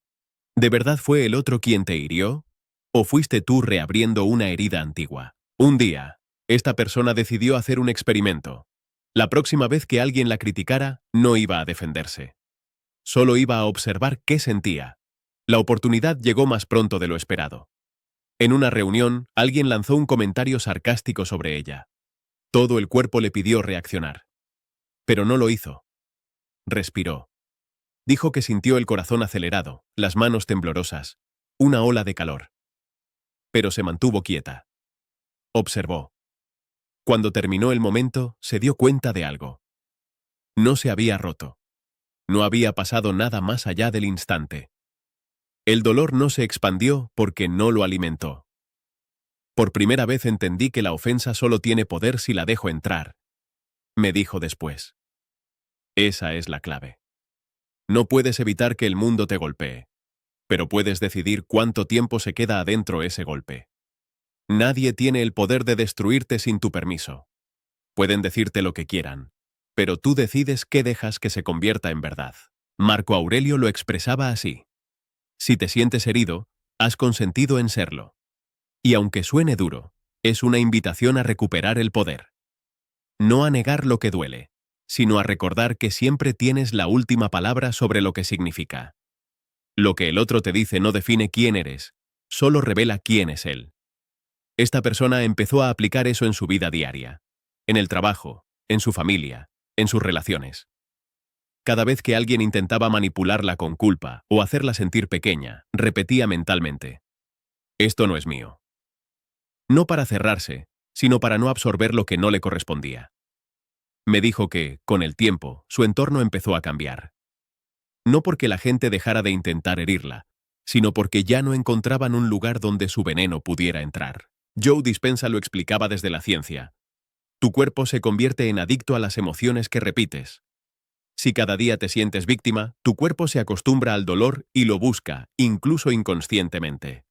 ¿de verdad fue el otro quien te hirió? ¿O fuiste tú reabriendo una herida antigua? Un día, esta persona decidió hacer un experimento. La próxima vez que alguien la criticara, no iba a defenderse. Solo iba a observar qué sentía. La oportunidad llegó más pronto de lo esperado. En una reunión, alguien lanzó un comentario sarcástico sobre ella. Todo el cuerpo le pidió reaccionar. Pero no lo hizo. Respiró. Dijo que sintió el corazón acelerado, las manos temblorosas, una ola de calor. Pero se mantuvo quieta. Observó. Cuando terminó el momento, se dio cuenta de algo. No se había roto. No había pasado nada más allá del instante. El dolor no se expandió porque no lo alimentó. Por primera vez entendí que la ofensa solo tiene poder si la dejo entrar, me dijo después. Esa es la clave. No puedes evitar que el mundo te golpee, pero puedes decidir cuánto tiempo se queda adentro ese golpe. Nadie tiene el poder de destruirte sin tu permiso. Pueden decirte lo que quieran, pero tú decides qué dejas que se convierta en verdad. Marco Aurelio lo expresaba así. Si te sientes herido, has consentido en serlo. Y aunque suene duro, es una invitación a recuperar el poder. No a negar lo que duele, sino a recordar que siempre tienes la última palabra sobre lo que significa. Lo que el otro te dice no define quién eres, solo revela quién es él. Esta persona empezó a aplicar eso en su vida diaria, en el trabajo, en su familia, en sus relaciones. Cada vez que alguien intentaba manipularla con culpa o hacerla sentir pequeña, repetía mentalmente: esto no es mío. No para cerrarse, sino para no absorber lo que no le correspondía. Me dijo que, con el tiempo, su entorno empezó a cambiar. No porque la gente dejara de intentar herirla, sino porque ya no encontraban un lugar donde su veneno pudiera entrar. Joe Dispenza lo explicaba desde la ciencia. Tu cuerpo se convierte en adicto a las emociones que repites. Si cada día te sientes víctima, tu cuerpo se acostumbra al dolor y lo busca, incluso inconscientemente.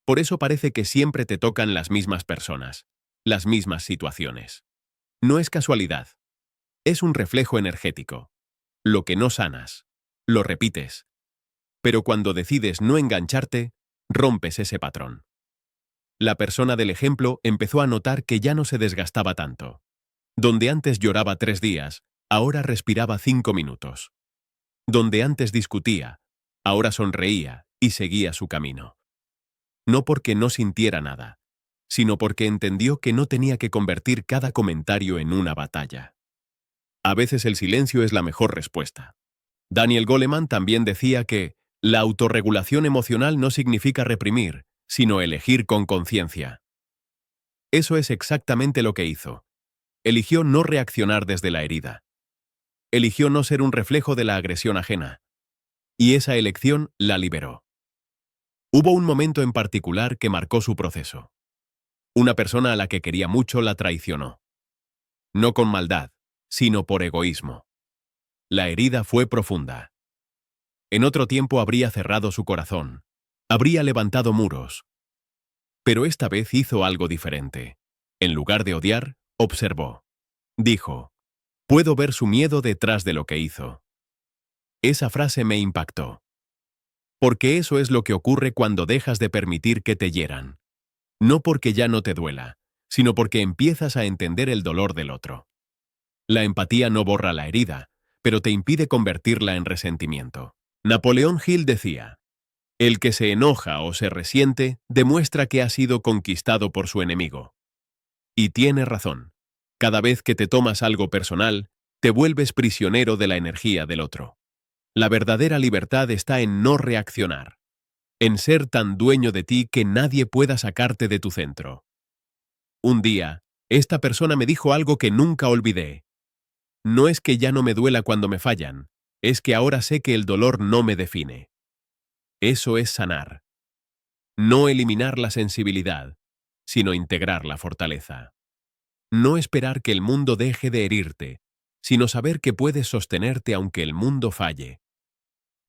Por eso parece que siempre te tocan las mismas personas, las mismas situaciones. No es casualidad. Es un reflejo energético. Lo que no sanas, lo repites. Pero cuando decides no engancharte, rompes ese patrón. La persona del ejemplo empezó a notar que ya no se desgastaba tanto. Donde antes lloraba 3 días, ahora respiraba 5 minutos. Donde antes discutía, ahora sonreía y seguía su camino. No porque no sintiera nada, sino porque entendió que no tenía que convertir cada comentario en una batalla. A veces el silencio es la mejor respuesta. Daniel Goleman también decía que la autorregulación emocional no significa reprimir, sino elegir con conciencia. Eso es exactamente lo que hizo. Eligió no reaccionar desde la herida. Eligió no ser un reflejo de la agresión ajena. Y esa elección la liberó. Hubo un momento en particular que marcó su proceso. Una persona a la que quería mucho la traicionó. No con maldad, sino por egoísmo. La herida fue profunda. En otro tiempo habría cerrado su corazón. Habría levantado muros. Pero esta vez hizo algo diferente. En lugar de odiar, observó. Dijo: puedo ver su miedo detrás de lo que hizo. Esa frase me impactó. Porque eso es lo que ocurre cuando dejas de permitir que te hieran. No porque ya no te duela, sino porque empiezas a entender el dolor del otro. La empatía no borra la herida, pero te impide convertirla en resentimiento. Napoleón Hill decía: el que se enoja o se resiente demuestra que ha sido conquistado por su enemigo. Y tiene razón. Cada vez que te tomas algo personal, te vuelves prisionero de la energía del otro. La verdadera libertad está en no reaccionar, en ser tan dueño de ti que nadie pueda sacarte de tu centro. Un día, esta persona me dijo algo que nunca olvidé. No es que ya no me duela cuando me fallan, es que ahora sé que el dolor no me define. Eso es sanar. No eliminar la sensibilidad, sino integrar la fortaleza. No esperar que el mundo deje de herirte, sino saber que puedes sostenerte aunque el mundo falle.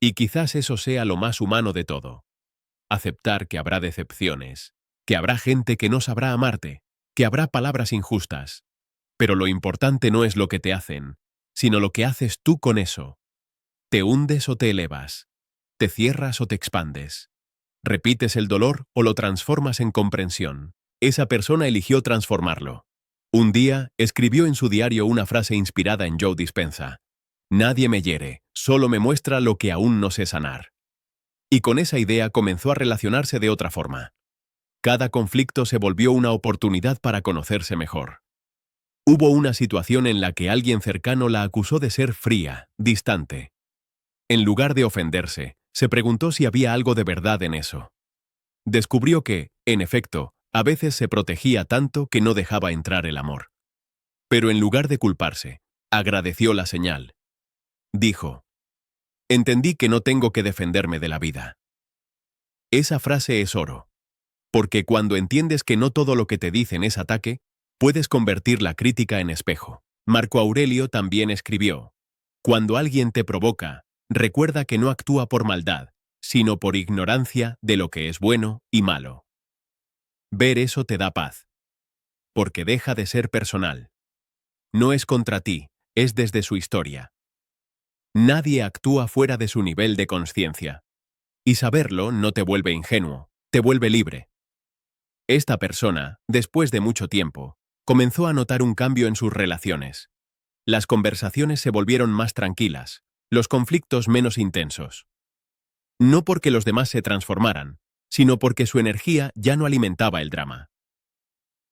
Y quizás eso sea lo más humano de todo. Aceptar que habrá decepciones, que habrá gente que no sabrá amarte, que habrá palabras injustas. Pero lo importante no es lo que te hacen, sino lo que haces tú con eso. ¿Te hundes o te elevas? ¿Te cierras o te expandes? ¿Repites el dolor o lo transformas en comprensión? Esa persona eligió transformarlo. Un día, escribió en su diario una frase inspirada en Joe Dispenza. Nadie me hiere, solo me muestra lo que aún no sé sanar. Y con esa idea comenzó a relacionarse de otra forma. Cada conflicto se volvió una oportunidad para conocerse mejor. Hubo una situación en la que alguien cercano la acusó de ser fría, distante. En lugar de ofenderse, se preguntó si había algo de verdad en eso. Descubrió que, en efecto, a veces se protegía tanto que no dejaba entrar el amor. Pero en lugar de culparse, agradeció la señal. Dijo: entendí que no tengo que defenderme de la vida. Esa frase es oro. Porque cuando entiendes que no todo lo que te dicen es ataque, puedes convertir la crítica en espejo. Marco Aurelio también escribió: cuando alguien te provoca, recuerda que no actúa por maldad, sino por ignorancia de lo que es bueno y malo. Ver eso te da paz. Porque deja de ser personal. No es contra ti, es desde su historia. Nadie actúa fuera de su nivel de conciencia. Y saberlo no te vuelve ingenuo, te vuelve libre. Esta persona, después de mucho tiempo, comenzó a notar un cambio en sus relaciones. Las conversaciones se volvieron más tranquilas, los conflictos menos intensos. No porque los demás se transformaran, sino porque su energía ya no alimentaba el drama.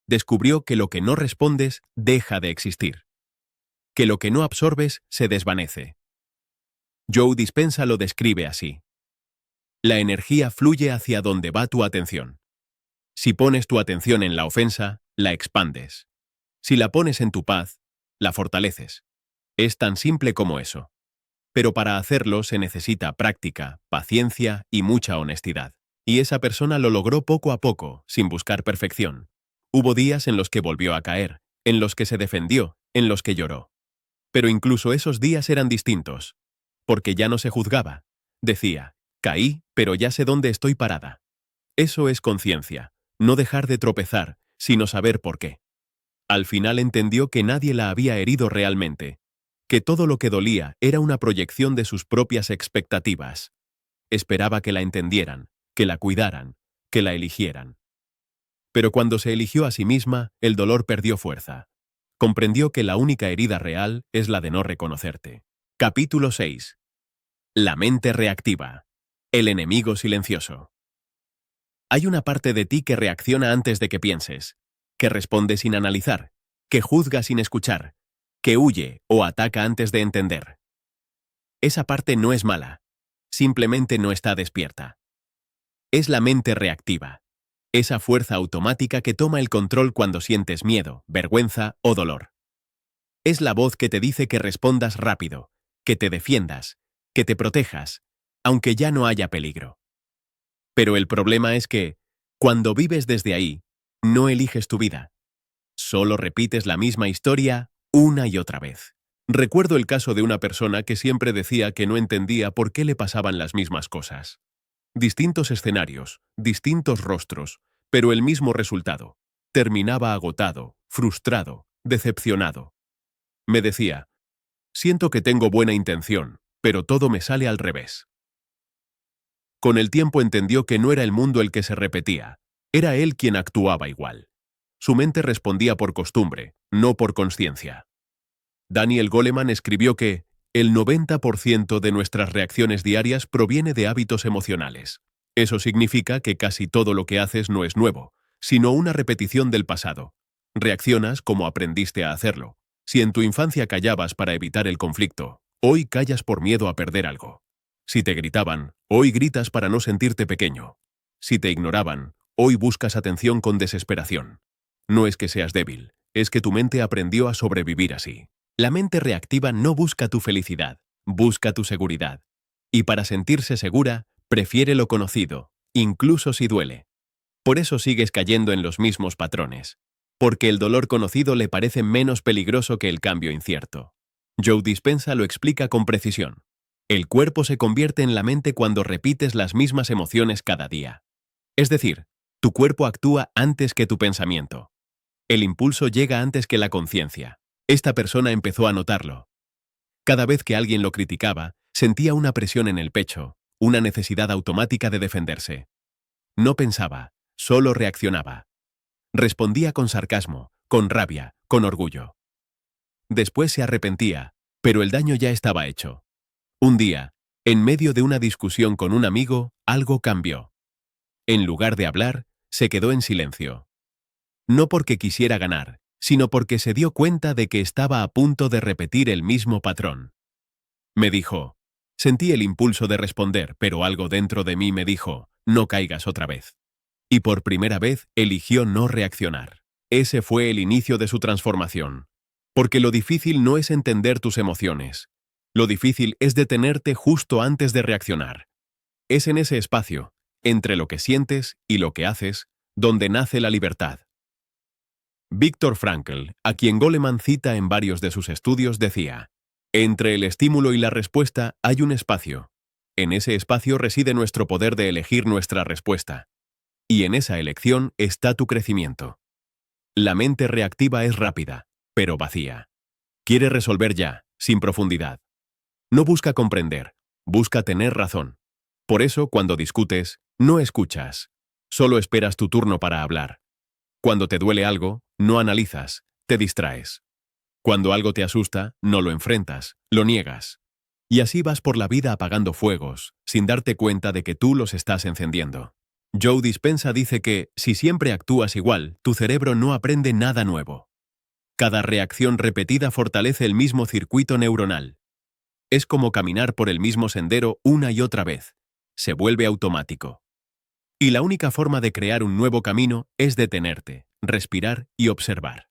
Descubrió que lo que no respondes deja de existir. Que lo que no absorbes se desvanece. Joe Dispenza lo describe así: la energía fluye hacia donde va tu atención. Si pones tu atención en la ofensa, la expandes. Si la pones en tu paz, la fortaleces. Es tan simple como eso. Pero para hacerlo se necesita práctica, paciencia y mucha honestidad. Y esa persona lo logró poco a poco, sin buscar perfección. Hubo días en los que volvió a caer, en los que se defendió, en los que lloró. Pero incluso esos días eran distintos. Porque ya no se juzgaba. Decía: caí, pero ya sé dónde estoy parada. Eso es conciencia. No dejar de tropezar, sino saber por qué. Al final entendió que nadie la había herido realmente, que todo lo que dolía era una proyección de sus propias expectativas. Esperaba que la entendieran, que la cuidaran, que la eligieran. Pero cuando se eligió a sí misma, el dolor perdió fuerza. Comprendió que la única herida real es la de no reconocerte. Capítulo 6. La mente reactiva. El enemigo silencioso. Hay una parte de ti que reacciona antes de que pienses, que responde sin analizar, que juzga sin escuchar, que huye o ataca antes de entender. Esa parte no es mala, simplemente no está despierta. Es la mente reactiva, esa fuerza automática que toma el control cuando sientes miedo, vergüenza o dolor. Es la voz que te dice que respondas rápido, que te defiendas, que te protejas, aunque ya no haya peligro. Pero el problema es que, cuando vives desde ahí, no eliges tu vida. Solo repites la misma historia una y otra vez. Recuerdo el caso de una persona que siempre decía que no entendía por qué le pasaban las mismas cosas. Distintos escenarios, distintos rostros, pero el mismo resultado. Terminaba agotado, frustrado, decepcionado. Me decía: siento que tengo buena intención, pero todo me sale al revés. Con el tiempo entendió que no era el mundo el que se repetía, era él quien actuaba igual. Su mente respondía por costumbre, no por consciencia. Daniel Goleman escribió que el 90% de nuestras reacciones diarias proviene de hábitos emocionales. Eso significa que casi todo lo que haces no es nuevo, sino una repetición del pasado. Reaccionas como aprendiste a hacerlo. Si en tu infancia callabas para evitar el conflicto, hoy callas por miedo a perder algo. Si te gritaban, hoy gritas para no sentirte pequeño. Si te ignoraban, hoy buscas atención con desesperación. No es que seas débil, es que tu mente aprendió a sobrevivir así. La mente reactiva no busca tu felicidad, busca tu seguridad. Y para sentirse segura, prefiere lo conocido, incluso si duele. Por eso sigues cayendo en los mismos patrones. Porque el dolor conocido le parece menos peligroso que el cambio incierto. Joe Dispenza lo explica con precisión. El cuerpo se convierte en la mente cuando repites las mismas emociones cada día. Es decir, tu cuerpo actúa antes que tu pensamiento. El impulso llega antes que la conciencia. Esta persona empezó a notarlo. Cada vez que alguien lo criticaba, sentía una presión en el pecho, una necesidad automática de defenderse. No pensaba, solo reaccionaba. Respondía con sarcasmo, con rabia, con orgullo. Después se arrepentía, pero el daño ya estaba hecho. Un día, en medio de una discusión con un amigo, algo cambió. En lugar de hablar, se quedó en silencio. No porque quisiera ganar, sino porque se dio cuenta de que estaba a punto de repetir el mismo patrón. Me dijo, sentí el impulso de responder, pero algo dentro de mí me dijo, no caigas otra vez. Y por primera vez eligió no reaccionar. Ese fue el inicio de su transformación. Porque lo difícil no es entender tus emociones. Lo difícil es detenerte justo antes de reaccionar. Es en ese espacio, entre lo que sientes y lo que haces, donde nace la libertad. Viktor Frankl, a quien Goleman cita en varios de sus estudios, decía, entre el estímulo y la respuesta hay un espacio. En ese espacio reside nuestro poder de elegir nuestra respuesta. Y en esa elección está tu crecimiento. La mente reactiva es rápida, pero vacía. Quiere resolver ya, sin profundidad. No busca comprender, busca tener razón. Por eso, cuando discutes, no escuchas. Solo esperas tu turno para hablar. Cuando te duele algo, no analizas, te distraes. Cuando algo te asusta, no lo enfrentas, lo niegas. Y así vas por la vida apagando fuegos, sin darte cuenta de que tú los estás encendiendo. Joe Dispenza dice que, si siempre actúas igual, tu cerebro no aprende nada nuevo. Cada reacción repetida fortalece el mismo circuito neuronal. Es como caminar por el mismo sendero una y otra vez. Se vuelve automático. Y la única forma de crear un nuevo camino es detenerte, respirar y observar.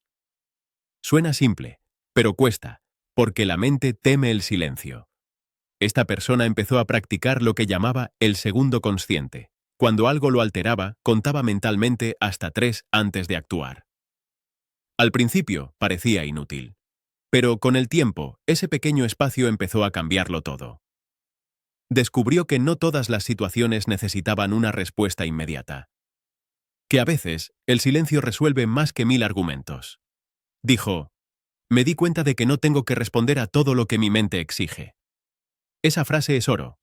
Suena simple, pero cuesta, porque la mente teme el silencio. Esta persona empezó a practicar lo que llamaba el segundo consciente. Cuando algo lo alteraba, contaba mentalmente hasta 3 antes de actuar. Al principio parecía inútil, pero con el tiempo, ese pequeño espacio empezó a cambiarlo todo. Descubrió que no todas las situaciones necesitaban una respuesta inmediata. Que a veces, el silencio resuelve más que 1000 argumentos. Dijo, me di cuenta de que no tengo que responder a todo lo que mi mente exige. Esa frase es oro.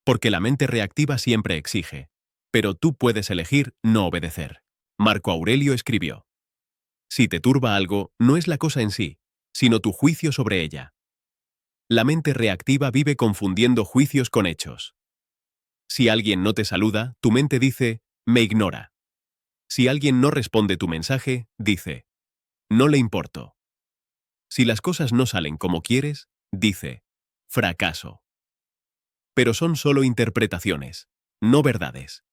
Porque la mente reactiva siempre exige. Pero tú puedes elegir no obedecer. Marco Aurelio escribió. Si te turba algo, no es la cosa en sí, sino tu juicio sobre ella. La mente reactiva vive confundiendo juicios con hechos. Si alguien no te saluda, tu mente dice, me ignora. Si alguien no responde tu mensaje, dice, no le importo. Si las cosas no salen como quieres, dice, fracaso. Pero son solo interpretaciones, no verdades.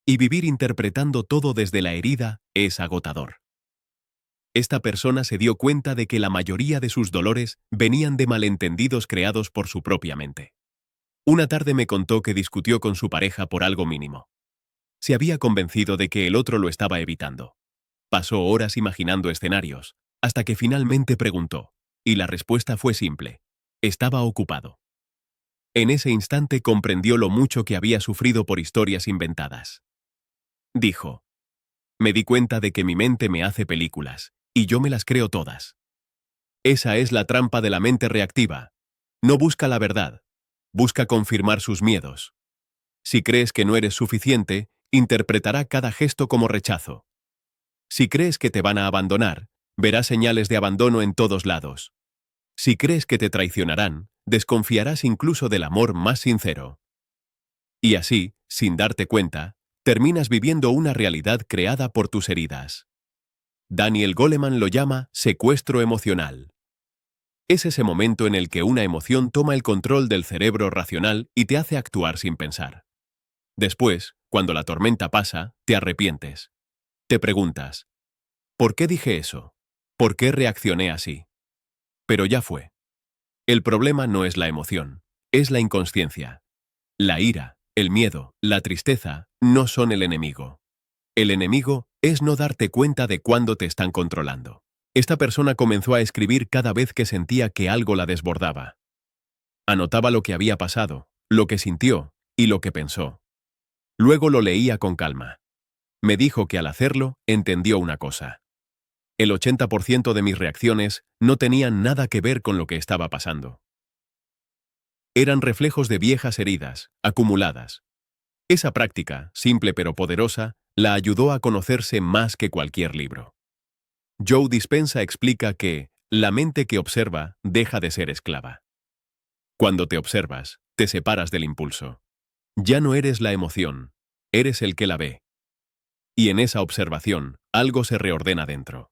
Y vivir interpretando todo desde la herida es agotador. Esta persona se dio cuenta de que la mayoría de sus dolores venían de malentendidos creados por su propia mente. Una tarde me contó que discutió con su pareja por algo mínimo. Se había convencido de que el otro lo estaba evitando. Pasó horas imaginando escenarios, hasta que finalmente preguntó, y la respuesta fue simple. Estaba ocupado. En ese instante comprendió lo mucho que había sufrido por historias inventadas. Dijo, me di cuenta de que mi mente me hace películas, y yo me las creo todas. Esa es la trampa de la mente reactiva. No busca la verdad, busca confirmar sus miedos. Si crees que no eres suficiente, interpretará cada gesto como rechazo. Si crees que te van a abandonar, verás señales de abandono en todos lados. Si crees que te traicionarán, desconfiarás incluso del amor más sincero. Y así, sin darte cuenta, terminas viviendo una realidad creada por tus heridas. Daniel Goleman lo llama secuestro emocional. Es ese momento en el que una emoción toma el control del cerebro racional y te hace actuar sin pensar. Después, cuando la tormenta pasa, te arrepientes. Te preguntas, ¿por qué dije eso? ¿Por qué reaccioné así? Pero ya fue. El problema no es la emoción, es la inconsciencia. La ira, el miedo, la tristeza no son el enemigo. El enemigo es no darte cuenta de cuándo te están controlando. Esta persona comenzó a escribir cada vez que sentía que algo la desbordaba. Anotaba lo que había pasado, lo que sintió y lo que pensó. Luego lo leía con calma. Me dijo que al hacerlo, entendió una cosa. El 80% de mis reacciones no tenían nada que ver con lo que estaba pasando. Eran reflejos de viejas heridas, acumuladas. Esa práctica, simple pero poderosa, la ayudó a conocerse más que cualquier libro. Joe Dispenza explica que la mente que observa deja de ser esclava. Cuando te observas, te separas del impulso. Ya no eres la emoción, eres el que la ve. Y en esa observación, algo se reordena dentro.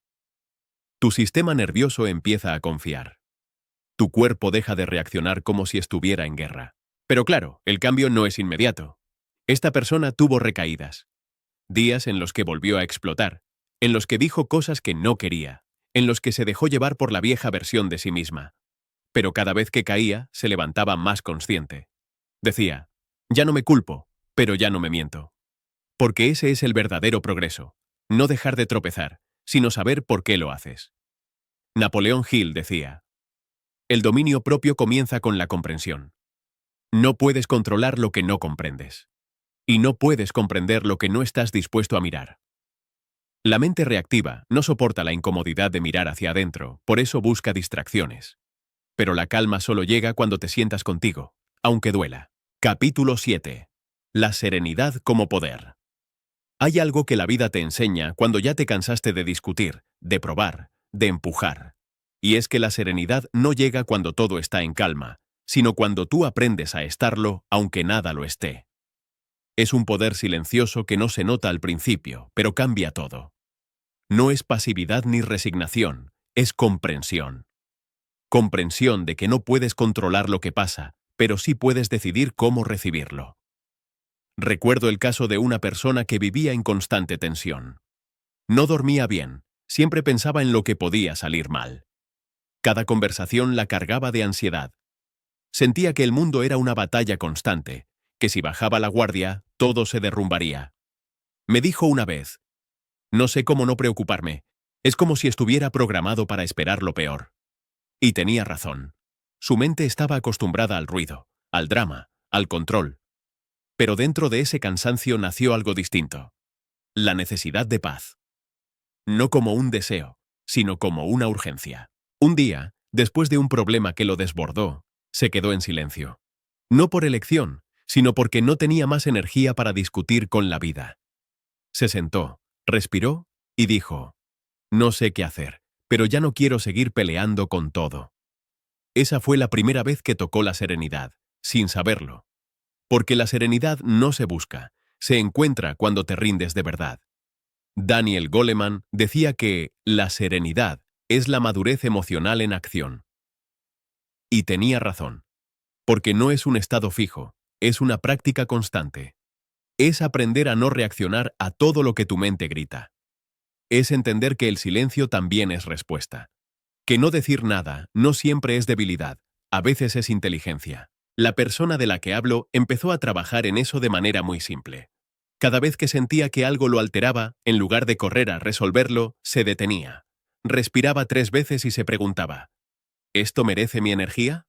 Tu sistema nervioso empieza a confiar. Tu cuerpo deja de reaccionar como si estuviera en guerra. Pero claro, el cambio no es inmediato. Esta persona tuvo recaídas. Días en los que volvió a explotar, en los que dijo cosas que no quería, en los que se dejó llevar por la vieja versión de sí misma. Pero cada vez que caía, se levantaba más consciente. Decía, ya no me culpo, pero ya no me miento. Porque ese es el verdadero progreso. No dejar de tropezar, sino saber por qué lo haces. Napoleón Hill decía, el dominio propio comienza con la comprensión. No puedes controlar lo que no comprendes. Y no puedes comprender lo que no estás dispuesto a mirar. La mente reactiva no soporta la incomodidad de mirar hacia adentro, por eso busca distracciones. Pero la calma solo llega cuando te sientas contigo, aunque duela. Capítulo 7. La serenidad como poder. Hay algo que la vida te enseña cuando ya te cansaste de discutir, de probar, de empujar. Y es que la serenidad no llega cuando todo está en calma, sino cuando tú aprendes a estarlo aunque nada lo esté. Es un poder silencioso que no se nota al principio, pero cambia todo. No es pasividad ni resignación, es comprensión. Comprensión de que no puedes controlar lo que pasa, pero sí puedes decidir cómo recibirlo. Recuerdo el caso de una persona que vivía en constante tensión. No dormía bien, siempre pensaba en lo que podía salir mal. Cada conversación la cargaba de ansiedad. Sentía que el mundo era una batalla constante, que si bajaba la guardia, todo se derrumbaría. Me dijo una vez, no sé cómo no preocuparme, es como si estuviera programado para esperar lo peor. Y tenía razón. Su mente estaba acostumbrada al ruido, al drama, al control. Pero dentro de ese cansancio nació algo distinto. La necesidad de paz. No como un deseo, sino como una urgencia. Un día, después de un problema que lo desbordó, se quedó en silencio. No por elección, sino porque no tenía más energía para discutir con la vida. Se sentó, respiró y dijo, no sé qué hacer, pero ya no quiero seguir peleando con todo. Esa fue la primera vez que tocó la serenidad, sin saberlo. Porque la serenidad no se busca, se encuentra cuando te rindes de verdad. Daniel Goleman decía que la serenidad es la madurez emocional en acción. Y tenía razón. Porque no es un estado fijo, es una práctica constante. Es aprender a no reaccionar a todo lo que tu mente grita. Es entender que el silencio también es respuesta. Que no decir nada no siempre es debilidad, a veces es inteligencia. La persona de la que hablo empezó a trabajar en eso de manera muy simple. Cada vez que sentía que algo lo alteraba, en lugar de correr a resolverlo, se detenía. Respiraba 3 veces y se preguntaba, ¿esto merece mi energía?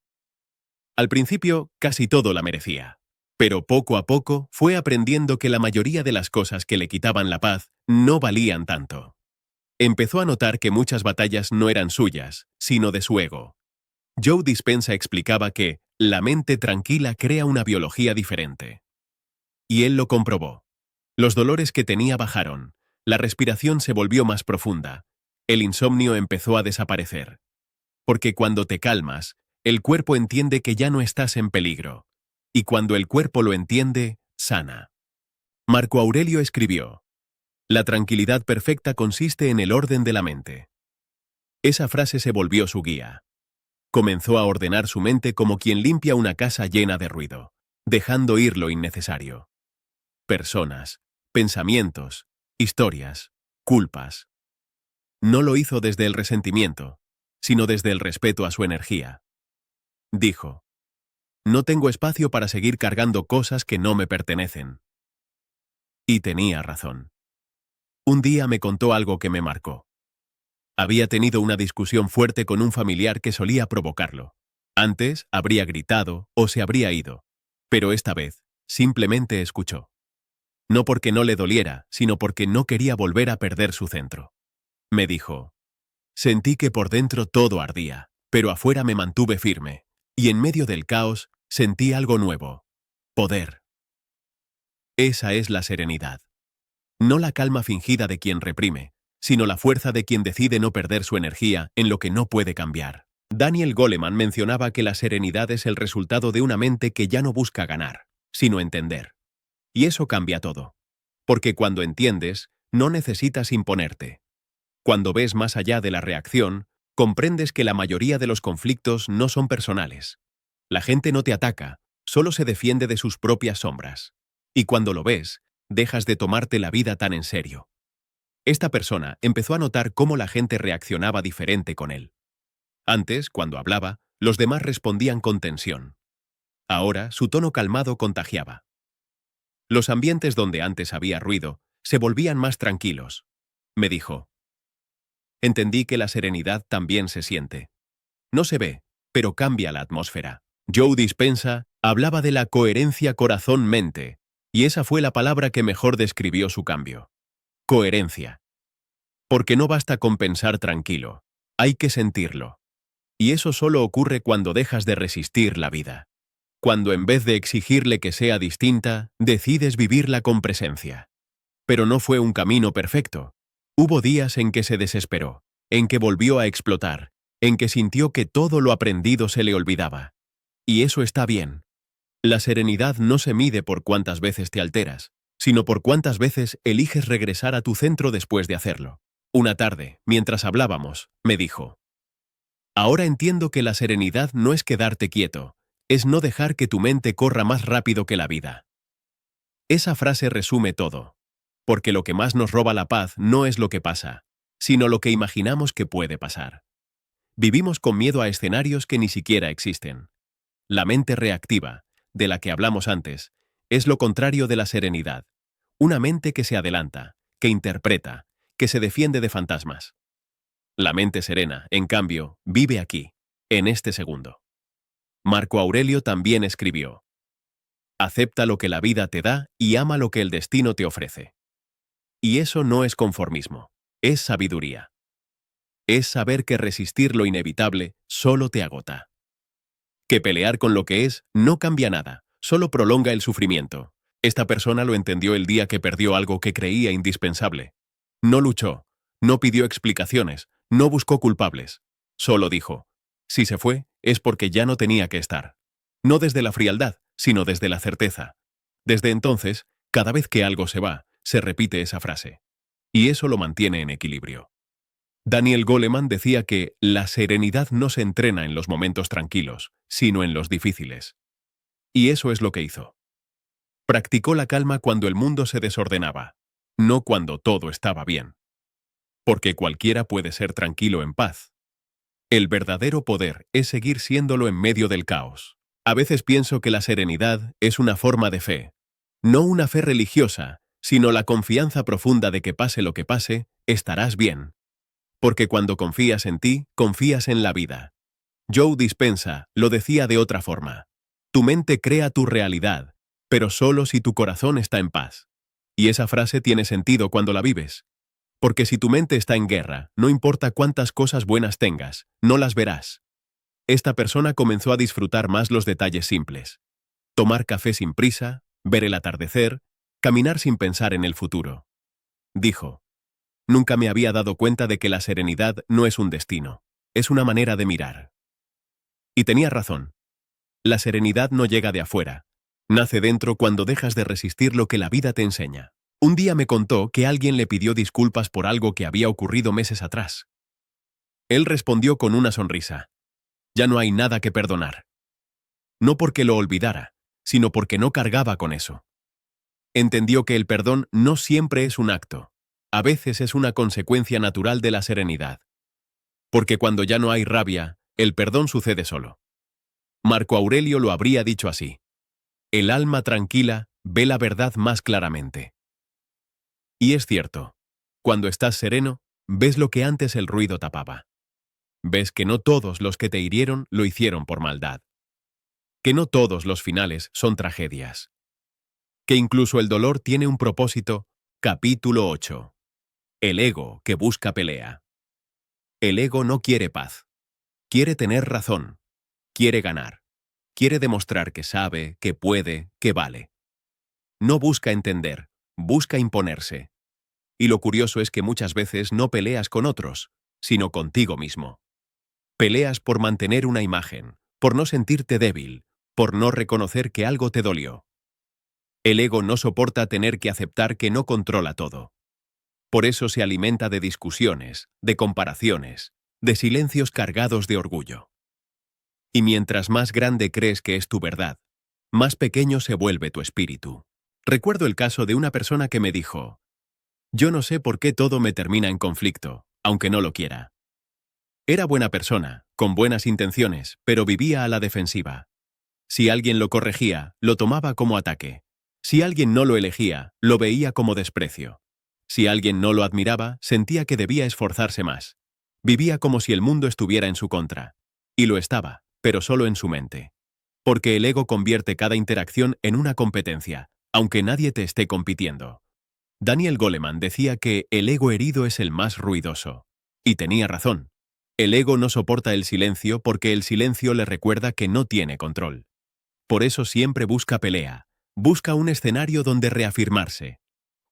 Al principio, casi todo la merecía. Pero poco a poco fue aprendiendo que la mayoría de las cosas que le quitaban la paz no valían tanto. Empezó a notar que muchas batallas no eran suyas, sino de su ego. Joe Dispenza explicaba que la mente tranquila crea una biología diferente. Y él lo comprobó. Los dolores que tenía bajaron, la respiración se volvió más profunda, el insomnio empezó a desaparecer. Porque cuando te calmas, el cuerpo entiende que ya no estás en peligro. Y cuando el cuerpo lo entiende, sana. Marco Aurelio escribió, la tranquilidad perfecta consiste en el orden de la mente. Esa frase se volvió su guía. Comenzó a ordenar su mente como quien limpia una casa llena de ruido, dejando ir lo innecesario. Personas, pensamientos, historias, culpas. No lo hizo desde el resentimiento, sino desde el respeto a su energía. Dijo, no tengo espacio para seguir cargando cosas que no me pertenecen. Y tenía razón. Un día me contó algo que me marcó. Había tenido una discusión fuerte con un familiar que solía provocarlo. Antes habría gritado o se habría ido, pero esta vez simplemente escuchó. No porque no le doliera, sino porque no quería volver a perder su centro. Me dijo: sentí que por dentro todo ardía, pero afuera me mantuve firme, y en medio del caos sentí algo nuevo: poder. Esa es la serenidad. No la calma fingida de quien reprime, sino la fuerza de quien decide no perder su energía en lo que no puede cambiar. Daniel Goleman mencionaba que la serenidad es el resultado de una mente que ya no busca ganar, sino entender. Y eso cambia todo. Porque cuando entiendes, no necesitas imponerte. Cuando ves más allá de la reacción, comprendes que la mayoría de los conflictos no son personales. La gente no te ataca, solo se defiende de sus propias sombras. Y cuando lo ves, dejas de tomarte la vida tan en serio. Esta persona empezó a notar cómo la gente reaccionaba diferente con él. Antes, cuando hablaba, los demás respondían con tensión. Ahora, su tono calmado contagiaba. Los ambientes donde antes había ruido se volvían más tranquilos. Me dijo: entendí que la serenidad también se siente. No se ve, pero cambia la atmósfera. Joe Dispenza hablaba de la coherencia corazón-mente, y esa fue la palabra que mejor describió su cambio. Coherencia. Porque no basta con pensar tranquilo, hay que sentirlo. Y eso solo ocurre cuando dejas de resistir la vida. Cuando en vez de exigirle que sea distinta, decides vivirla con presencia. Pero no fue un camino perfecto. Hubo días en que se desesperó, en que volvió a explotar, en que sintió que todo lo aprendido se le olvidaba. Y eso está bien. La serenidad no se mide por cuántas veces te alteras, sino por cuántas veces eliges regresar a tu centro después de hacerlo. Una tarde, mientras hablábamos, me dijo: ahora entiendo que la serenidad no es quedarte quieto, es no dejar que tu mente corra más rápido que la vida. Esa frase resume todo. Porque lo que más nos roba la paz no es lo que pasa, sino lo que imaginamos que puede pasar. Vivimos con miedo a escenarios que ni siquiera existen. La mente reactiva, de la que hablamos antes, es lo contrario de la serenidad. Una mente que se adelanta, que interpreta, que se defiende de fantasmas. La mente serena, en cambio, vive aquí, en este segundo. Marco Aurelio también escribió: acepta lo que la vida te da y ama lo que el destino te ofrece. Y eso no es conformismo, es sabiduría. Es saber que resistir lo inevitable solo te agota. Que pelear con lo que es no cambia nada, solo prolonga el sufrimiento. Esta persona lo entendió el día que perdió algo que creía indispensable. No luchó, no pidió explicaciones, no buscó culpables. Solo dijo: si se fue, es porque ya no tenía que estar. No desde la frialdad, sino desde la certeza. Desde entonces, cada vez que algo se va, se repite esa frase. Y eso lo mantiene en equilibrio. Daniel Goleman decía que la serenidad no se entrena en los momentos tranquilos, sino en los difíciles. Y eso es lo que hizo. Practicó la calma cuando el mundo se desordenaba, no cuando todo estaba bien. Porque cualquiera puede ser tranquilo en paz. El verdadero poder es seguir siéndolo en medio del caos. A veces pienso que la serenidad es una forma de fe. No una fe religiosa, sino la confianza profunda de que pase lo que pase, estarás bien. Porque cuando confías en ti, confías en la vida. Joe Dispenza lo decía de otra forma: tu mente crea tu realidad, pero solo si tu corazón está en paz. Y esa frase tiene sentido cuando la vives. Porque si tu mente está en guerra, no importa cuántas cosas buenas tengas, no las verás. Esta persona comenzó a disfrutar más los detalles simples. Tomar café sin prisa, ver el atardecer, caminar sin pensar en el futuro. Dijo: nunca me había dado cuenta de que la serenidad no es un destino, es una manera de mirar. Y tenía razón. La serenidad no llega de afuera. Nace dentro cuando dejas de resistir lo que la vida te enseña. Un día me contó que alguien le pidió disculpas por algo que había ocurrido meses atrás. Él respondió con una sonrisa: ya no hay nada que perdonar. No porque lo olvidara, sino porque no cargaba con eso. Entendió que el perdón no siempre es un acto. A veces es una consecuencia natural de la serenidad. Porque cuando ya no hay rabia, el perdón sucede solo. Marco Aurelio lo habría dicho así: el alma tranquila ve la verdad más claramente. Y es cierto, cuando estás sereno, ves lo que antes el ruido tapaba. Ves que no todos los que te hirieron lo hicieron por maldad. Que no todos los finales son tragedias. Que incluso el dolor tiene un propósito. Capítulo 8. El ego que busca pelea. El ego no quiere paz. Quiere tener razón. Quiere ganar. Quiere demostrar que sabe, que puede, que vale. No busca entender, busca imponerse. Y lo curioso es que muchas veces no peleas con otros, sino contigo mismo. Peleas por mantener una imagen, por no sentirte débil, por no reconocer que algo te dolió. El ego no soporta tener que aceptar que no controla todo. Por eso se alimenta de discusiones, de comparaciones, de silencios cargados de orgullo. Y mientras más grande crees que es tu verdad, más pequeño se vuelve tu espíritu. Recuerdo el caso de una persona que me dijo: yo no sé por qué todo me termina en conflicto, aunque no lo quiera. Era buena persona, con buenas intenciones, pero vivía a la defensiva. Si alguien lo corregía, lo tomaba como ataque. Si alguien no lo elegía, lo veía como desprecio. Si alguien no lo admiraba, sentía que debía esforzarse más. Vivía como si el mundo estuviera en su contra. Y lo estaba, pero solo en su mente. Porque el ego convierte cada interacción en una competencia, aunque nadie te esté compitiendo. Daniel Goleman decía que el ego herido es el más ruidoso. Y tenía razón. El ego no soporta el silencio porque el silencio le recuerda que no tiene control. Por eso siempre busca pelea, busca un escenario donde reafirmarse.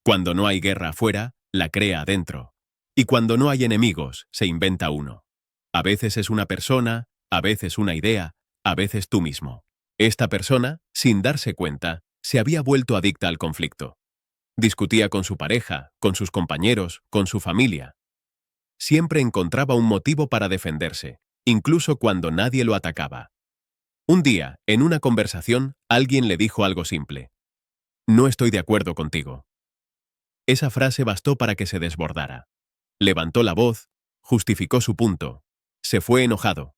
Cuando no hay guerra afuera, la crea adentro. Y cuando no hay enemigos, se inventa uno. A veces es una persona, a veces una idea, a veces tú mismo. Esta persona, sin darse cuenta, se había vuelto adicta al conflicto. Discutía con su pareja, con sus compañeros, con su familia. Siempre encontraba un motivo para defenderse, incluso cuando nadie lo atacaba. Un día, en una conversación, alguien le dijo algo simple: no estoy de acuerdo contigo. Esa frase bastó para que se desbordara. Levantó la voz, justificó su punto, se fue enojado.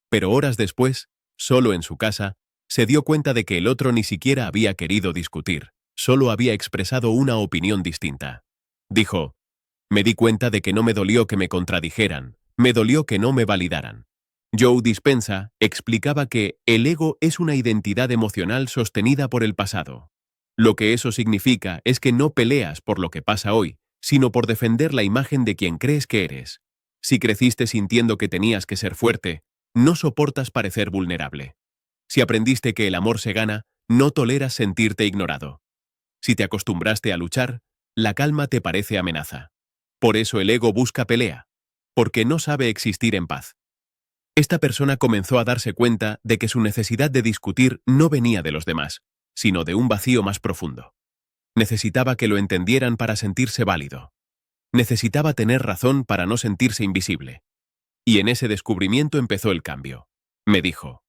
Pero horas después, solo en su casa, se dio cuenta de que el otro ni siquiera había querido discutir, solo había expresado una opinión distinta. Dijo: me di cuenta de que no me dolió que me contradijeran, me dolió que no me validaran. Joe Dispenza explicaba que el ego es una identidad emocional sostenida por el pasado. Lo que eso significa es que no peleas por lo que pasa hoy, sino por defender la imagen de quien crees que eres. Si creciste sintiendo que tenías que ser fuerte, no soportas parecer vulnerable. Si aprendiste que el amor se gana, no toleras sentirte ignorado. Si te acostumbraste a luchar, la calma te parece amenaza. Por eso el ego busca pelea, porque no sabe existir en paz. Esta persona comenzó a darse cuenta de que su necesidad de discutir no venía de los demás, sino de un vacío más profundo. Necesitaba que lo entendieran para sentirse válido. Necesitaba tener razón para no sentirse invisible. Y en ese descubrimiento empezó el cambio. Me dijo: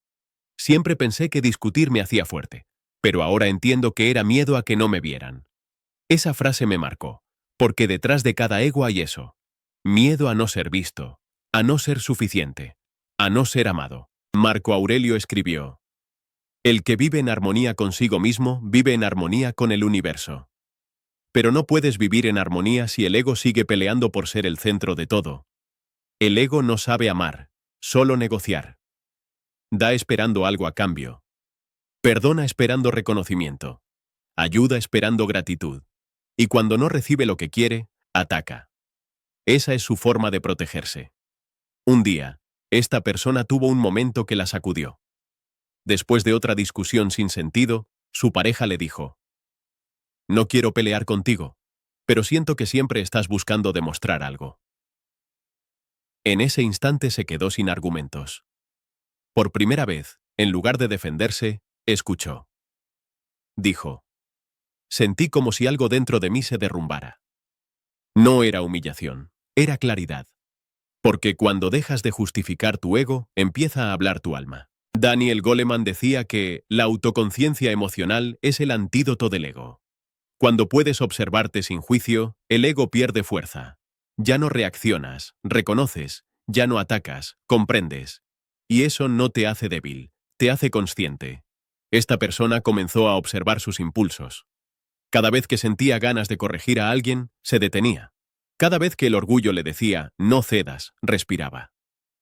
siempre pensé que discutir me hacía fuerte, pero ahora entiendo que era miedo a que no me vieran. Esa frase me marcó, porque detrás de cada ego hay eso: miedo a no ser visto, a no ser suficiente, a no ser amado. Marco Aurelio escribió: el que vive en armonía consigo mismo vive en armonía con el universo. Pero no puedes vivir en armonía si el ego sigue peleando por ser el centro de todo. El ego no sabe amar, solo negociar. Da esperando algo a cambio. Perdona esperando reconocimiento. Ayuda esperando gratitud. Y cuando no recibe lo que quiere, ataca. Esa es su forma de protegerse. Un día, esta persona tuvo un momento que la sacudió. Después de otra discusión sin sentido, su pareja le dijo: no quiero pelear contigo, pero siento que siempre estás buscando demostrar algo. En ese instante se quedó sin argumentos. Por primera vez, en lugar de defenderse, escuchó. Dijo: sentí como si algo dentro de mí se derrumbara. No era humillación, era claridad. Porque cuando dejas de justificar tu ego, empieza a hablar tu alma. Daniel Goleman decía que la autoconciencia emocional es el antídoto del ego. Cuando puedes observarte sin juicio, el ego pierde fuerza. Ya no reaccionas, reconoces, ya no atacas, comprendes. Y eso no te hace débil, te hace consciente. Esta persona comenzó a observar sus impulsos. Cada vez que sentía ganas de corregir a alguien, se detenía. Cada vez que el orgullo le decía, no cedas, respiraba.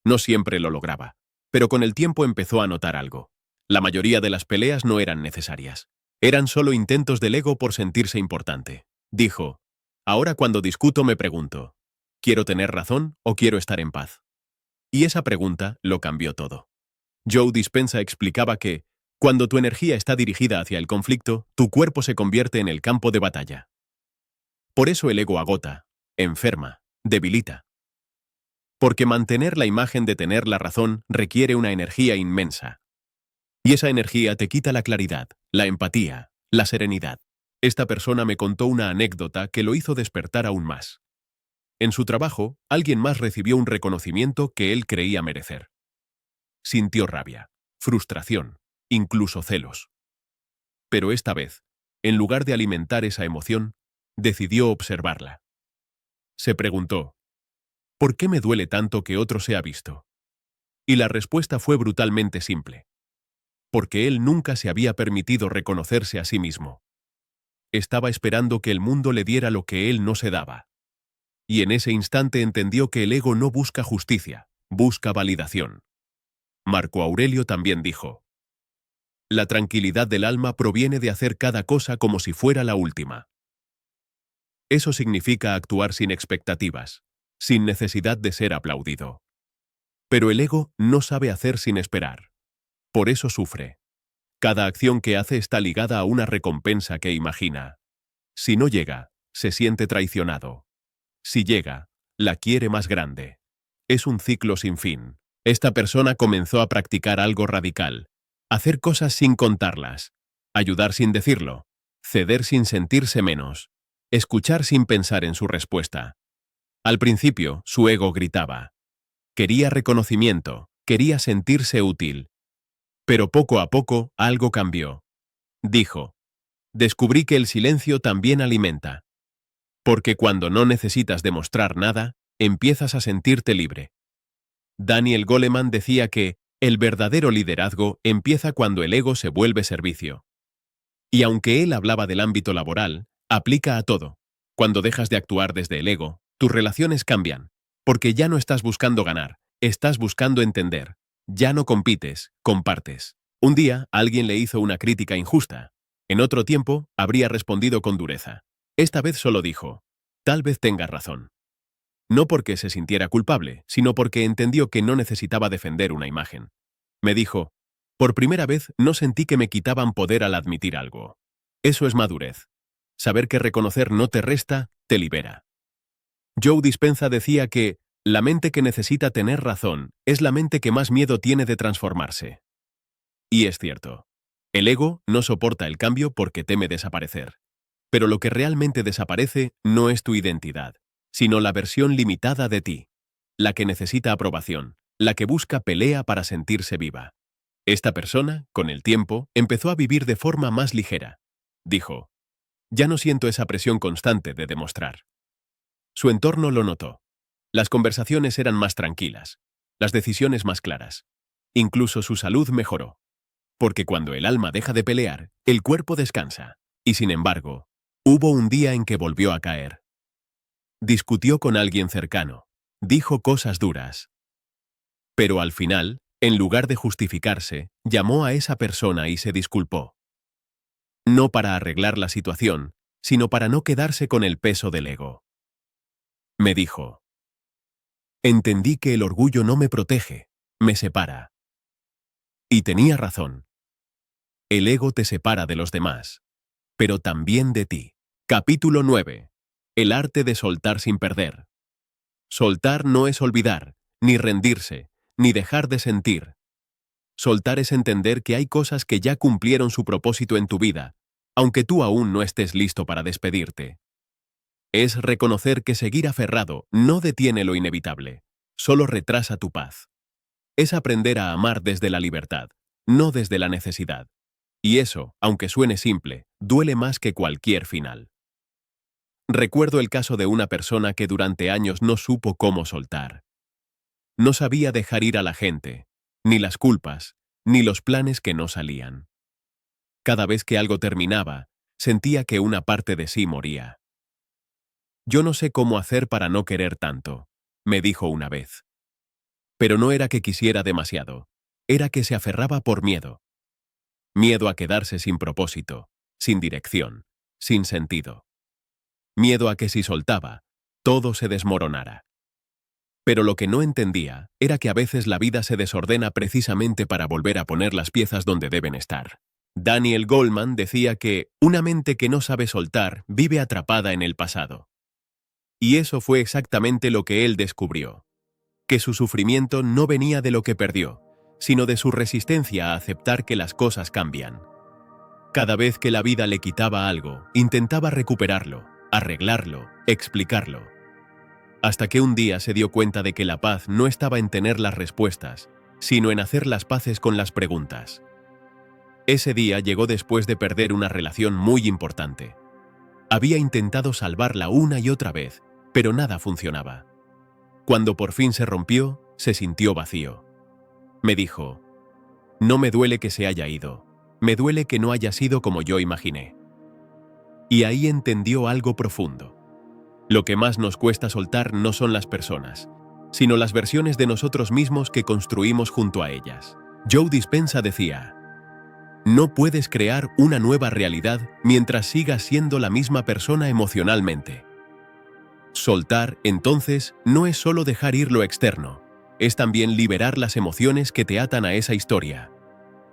No siempre lo lograba, pero con el tiempo empezó a notar algo. La mayoría de las peleas no eran necesarias. Eran solo intentos del ego por sentirse importante. Dijo, ahora cuando discuto me pregunto, ¿quiero tener razón o quiero estar en paz? Y esa pregunta lo cambió todo. Joe Dispenza explicaba que, cuando tu energía está dirigida hacia el conflicto, tu cuerpo se convierte en el campo de batalla. Por eso el ego agota, enferma, debilita. Porque mantener la imagen de tener la razón requiere una energía inmensa. Y esa energía te quita la claridad, la empatía, la serenidad. Esta persona me contó una anécdota que lo hizo despertar aún más. En su trabajo, alguien más recibió un reconocimiento que él creía merecer. Sintió rabia, frustración, incluso celos. Pero esta vez, en lugar de alimentar esa emoción, decidió observarla. Se preguntó, ¿por qué me duele tanto que otro sea visto? Y la respuesta fue brutalmente simple. Porque él nunca se había permitido reconocerse a sí mismo. Estaba esperando que el mundo le diera lo que él no se daba. Y en ese instante entendió que el ego no busca justicia, busca validación. Marco Aurelio también dijo, la tranquilidad del alma proviene de hacer cada cosa como si fuera la última. Eso significa actuar sin expectativas, sin necesidad de ser aplaudido. Pero el ego no sabe hacer sin esperar. Por eso sufre. Cada acción que hace está ligada a una recompensa que imagina. Si no llega, se siente traicionado. Si llega, la quiere más grande. Es un ciclo sin fin. Esta persona comenzó a practicar algo radical. Hacer cosas sin contarlas. Ayudar sin decirlo. Ceder sin sentirse menos. Escuchar sin pensar en su respuesta. Al principio, su ego gritaba. Quería reconocimiento, quería sentirse útil. Pero poco a poco, algo cambió. Dijo, descubrí que el silencio también alimenta. Porque cuando no necesitas demostrar nada, empiezas a sentirte libre. Daniel Goleman decía que el verdadero liderazgo empieza cuando el ego se vuelve servicio. Y aunque él hablaba del ámbito laboral, aplica a todo. Cuando dejas de actuar desde el ego, tus relaciones cambian, porque ya no estás buscando ganar, estás buscando entender. Ya no compites, compartes. Un día, alguien le hizo una crítica injusta. En otro tiempo, habría respondido con dureza. Esta vez solo dijo, tal vez tengas razón. No porque se sintiera culpable, sino porque entendió que no necesitaba defender una imagen. Me dijo, por primera vez no sentí que me quitaban poder al admitir algo. Eso es madurez. Saber que reconocer no te resta, te libera. Joe Dispenza decía que la mente que necesita tener razón es la mente que más miedo tiene de transformarse. Y es cierto. El ego no soporta el cambio porque teme desaparecer. Pero lo que realmente desaparece no es tu identidad, sino la versión limitada de ti. La que necesita aprobación, la que busca pelea para sentirse viva. Esta persona, con el tiempo, empezó a vivir de forma más ligera. Dijo, ya no siento esa presión constante de demostrar. Su entorno lo notó. Las conversaciones eran más tranquilas, las decisiones más claras. Incluso su salud mejoró. Porque cuando el alma deja de pelear, el cuerpo descansa. Y sin embargo, hubo un día en que volvió a caer. Discutió con alguien cercano. Dijo cosas duras. Pero al final, en lugar de justificarse, llamó a esa persona y se disculpó. No para arreglar la situación, sino para no quedarse con el peso del ego. Me dijo, entendí que el orgullo no me protege, me separa. Y tenía razón. El ego te separa de los demás, pero también de ti. Capítulo 9. El arte de soltar sin perder. Soltar no es olvidar, ni rendirse, ni dejar de sentir. Soltar es entender que hay cosas que ya cumplieron su propósito en tu vida, aunque tú aún no estés listo para despedirte. Es reconocer que seguir aferrado no detiene lo inevitable, solo retrasa tu paz. Es aprender a amar desde la libertad, no desde la necesidad. Y eso, aunque suene simple, duele más que cualquier final. Recuerdo el caso de una persona que durante años no supo cómo soltar. No sabía dejar ir a la gente, ni las culpas, ni los planes que no salían. Cada vez que algo terminaba, sentía que una parte de sí moría. Yo no sé cómo hacer para no querer tanto, me dijo una vez. Pero no era que quisiera demasiado, era que se aferraba por miedo. Miedo a quedarse sin propósito, sin dirección, sin sentido. Miedo a que si soltaba, todo se desmoronara. Pero lo que no entendía era que a veces la vida se desordena precisamente para volver a poner las piezas donde deben estar. Daniel Goleman decía que una mente que no sabe soltar vive atrapada en el pasado. Y eso fue exactamente lo que él descubrió. Que su sufrimiento no venía de lo que perdió, sino de su resistencia a aceptar que las cosas cambian. Cada vez que la vida le quitaba algo, intentaba recuperarlo, arreglarlo, explicarlo. Hasta que un día se dio cuenta de que la paz no estaba en tener las respuestas, sino en hacer las paces con las preguntas. Ese día llegó después de perder una relación muy importante. Había intentado salvarla una y otra vez, pero nada funcionaba. Cuando por fin se rompió, se sintió vacío. Me dijo, no me duele que se haya ido, me duele que no haya sido como yo imaginé. Y ahí entendió algo profundo. Lo que más nos cuesta soltar no son las personas, sino las versiones de nosotros mismos que construimos junto a ellas. Joe Dispenza decía, no puedes crear una nueva realidad mientras sigas siendo la misma persona emocionalmente. Soltar, entonces, no es solo dejar ir lo externo, es también liberar las emociones que te atan a esa historia.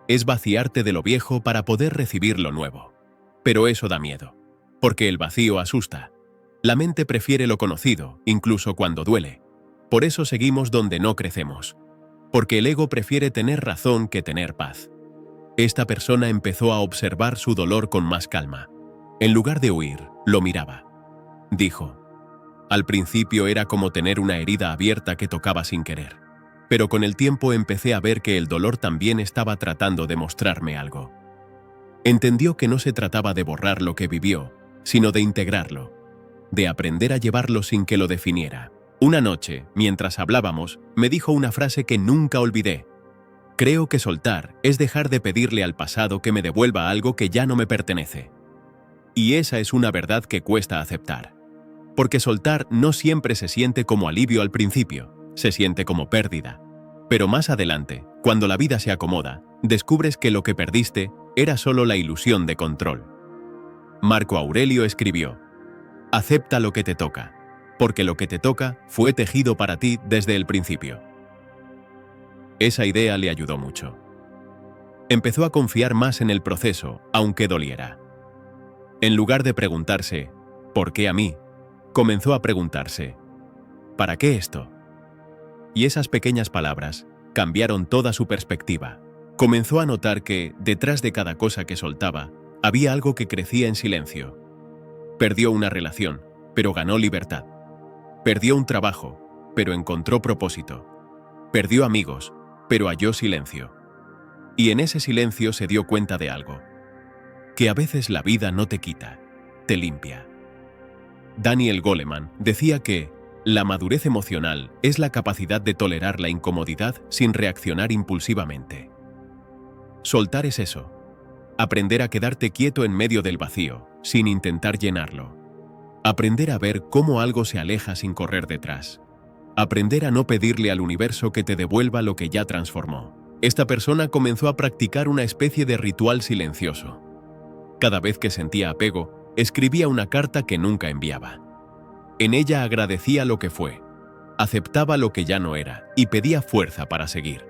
Es vaciarte de lo viejo para poder recibir lo nuevo. Pero eso da miedo, porque el vacío asusta. La mente prefiere lo conocido, incluso cuando duele. Por eso seguimos donde no crecemos. Porque el ego prefiere tener razón que tener paz. Esta persona empezó a observar su dolor con más calma. En lugar de huir, lo miraba. Dijo, al principio era como tener una herida abierta que tocaba sin querer. Pero con el tiempo empecé a ver que el dolor también estaba tratando de mostrarme algo. Entendió que no se trataba de borrar lo que vivió, sino de integrarlo, de aprender a llevarlo sin que lo definiera. Una noche, mientras hablábamos, me dijo una frase que nunca olvidé. Creo que soltar es dejar de pedirle al pasado que me devuelva algo que ya no me pertenece. Y esa es una verdad que cuesta aceptar. Porque soltar no siempre se siente como alivio al principio, se siente como pérdida. Pero más adelante, cuando la vida se acomoda, descubres que lo que perdiste era solo la ilusión de control. Marco Aurelio escribió, acepta lo que te toca, porque lo que te toca fue tejido para ti desde el principio. Esa idea le ayudó mucho. Empezó a confiar más en el proceso, aunque doliera. En lugar de preguntarse, ¿por qué a mí?, comenzó a preguntarse, ¿para qué esto? Y esas pequeñas palabras cambiaron toda su perspectiva. Comenzó a notar que, detrás de cada cosa que soltaba, había algo que crecía en silencio. Perdió una relación, pero ganó libertad. Perdió un trabajo, pero encontró propósito. Perdió amigos, pero halló silencio. Y en ese silencio se dio cuenta de algo. Que a veces la vida no te quita, te limpia. Daniel Goleman decía que la madurez emocional es la capacidad de tolerar la incomodidad sin reaccionar impulsivamente. Soltar es eso. Aprender a quedarte quieto en medio del vacío, sin intentar llenarlo. Aprender a ver cómo algo se aleja sin correr detrás. Aprender a no pedirle al universo que te devuelva lo que ya transformó. Esta persona comenzó a practicar una especie de ritual silencioso. Cada vez que sentía apego, escribía una carta que nunca enviaba. En ella agradecía lo que fue, aceptaba lo que ya no era y pedía fuerza para seguir.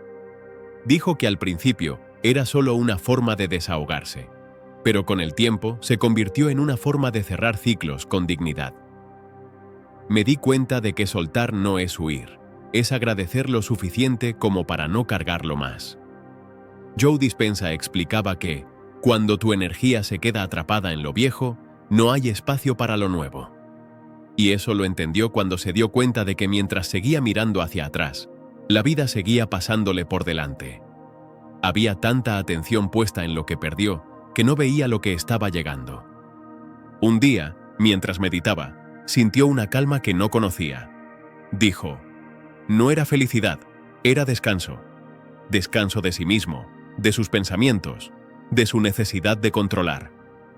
Dijo que al principio era solo una forma de desahogarse, pero con el tiempo se convirtió en una forma de cerrar ciclos con dignidad. Me di cuenta de que soltar no es huir, es agradecer lo suficiente como para no cargarlo más. Joe Dispenza explicaba que, cuando tu energía se queda atrapada en lo viejo, no hay espacio para lo nuevo. Y eso lo entendió cuando se dio cuenta de que mientras seguía mirando hacia atrás, la vida seguía pasándole por delante. Había tanta atención puesta en lo que perdió que no veía lo que estaba llegando. Un día, mientras meditaba, sintió una calma que no conocía. Dijo, no era felicidad, era descanso. Descanso de sí mismo, de sus pensamientos, de su necesidad de controlar.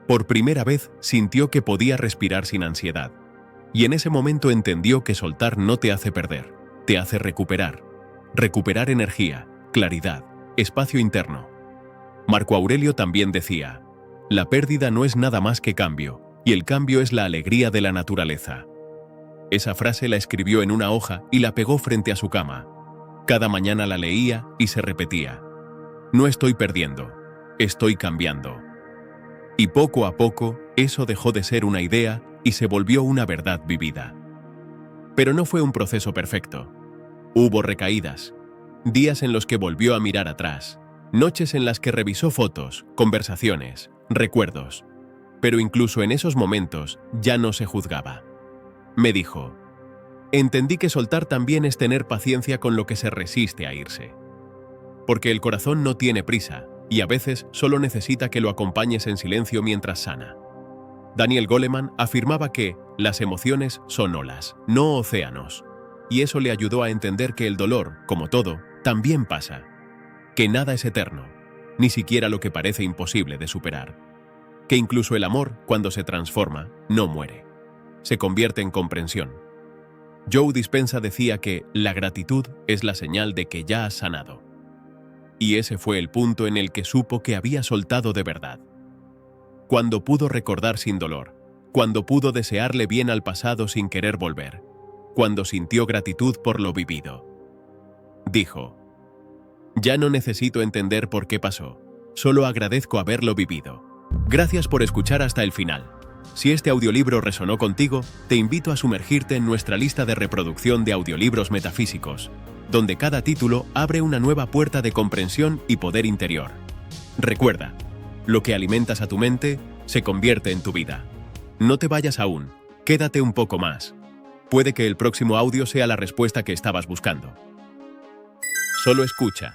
Por primera vez sintió que podía respirar sin ansiedad. Y en ese momento entendió que soltar no te hace perder, te hace recuperar. Recuperar energía, claridad, espacio interno. Marco Aurelio también decía, la pérdida no es nada más que cambio, y el cambio es la alegría de la naturaleza. Esa frase la escribió en una hoja y la pegó frente a su cama. Cada mañana la leía y se repetía. No estoy perdiendo, estoy cambiando. Y poco a poco, eso dejó de ser una idea y se volvió una verdad vivida. Pero no fue un proceso perfecto. Hubo recaídas, días en los que volvió a mirar atrás, noches en las que revisó fotos, conversaciones, recuerdos. Pero incluso en esos momentos ya no se juzgaba. Me dijo, entendí que soltar también es tener paciencia con lo que se resiste a irse. Porque el corazón no tiene prisa, y a veces solo necesita que lo acompañes en silencio mientras sana. Daniel Goleman afirmaba que las emociones son olas, no océanos, y eso le ayudó a entender que el dolor, como todo, también pasa, que nada es eterno, ni siquiera lo que parece imposible de superar, que incluso el amor, cuando se transforma, no muere, se convierte en comprensión. Joe Dispenza decía que la gratitud es la señal de que ya has sanado. Y ese fue el punto en el que supo que había soltado de verdad. Cuando pudo recordar sin dolor, cuando pudo desearle bien al pasado sin querer volver, cuando sintió gratitud por lo vivido. Dijo, ya no necesito entender por qué pasó, solo agradezco haberlo vivido. Gracias por escuchar hasta el final. Si este audiolibro resonó contigo, te invito a sumergirte en nuestra lista de reproducción de audiolibros metafísicos, donde cada título abre una nueva puerta de comprensión y poder interior. Recuerda, lo que alimentas a tu mente se convierte en tu vida. No te vayas aún, quédate un poco más. Puede que el próximo audio sea la respuesta que estabas buscando. Solo escucha.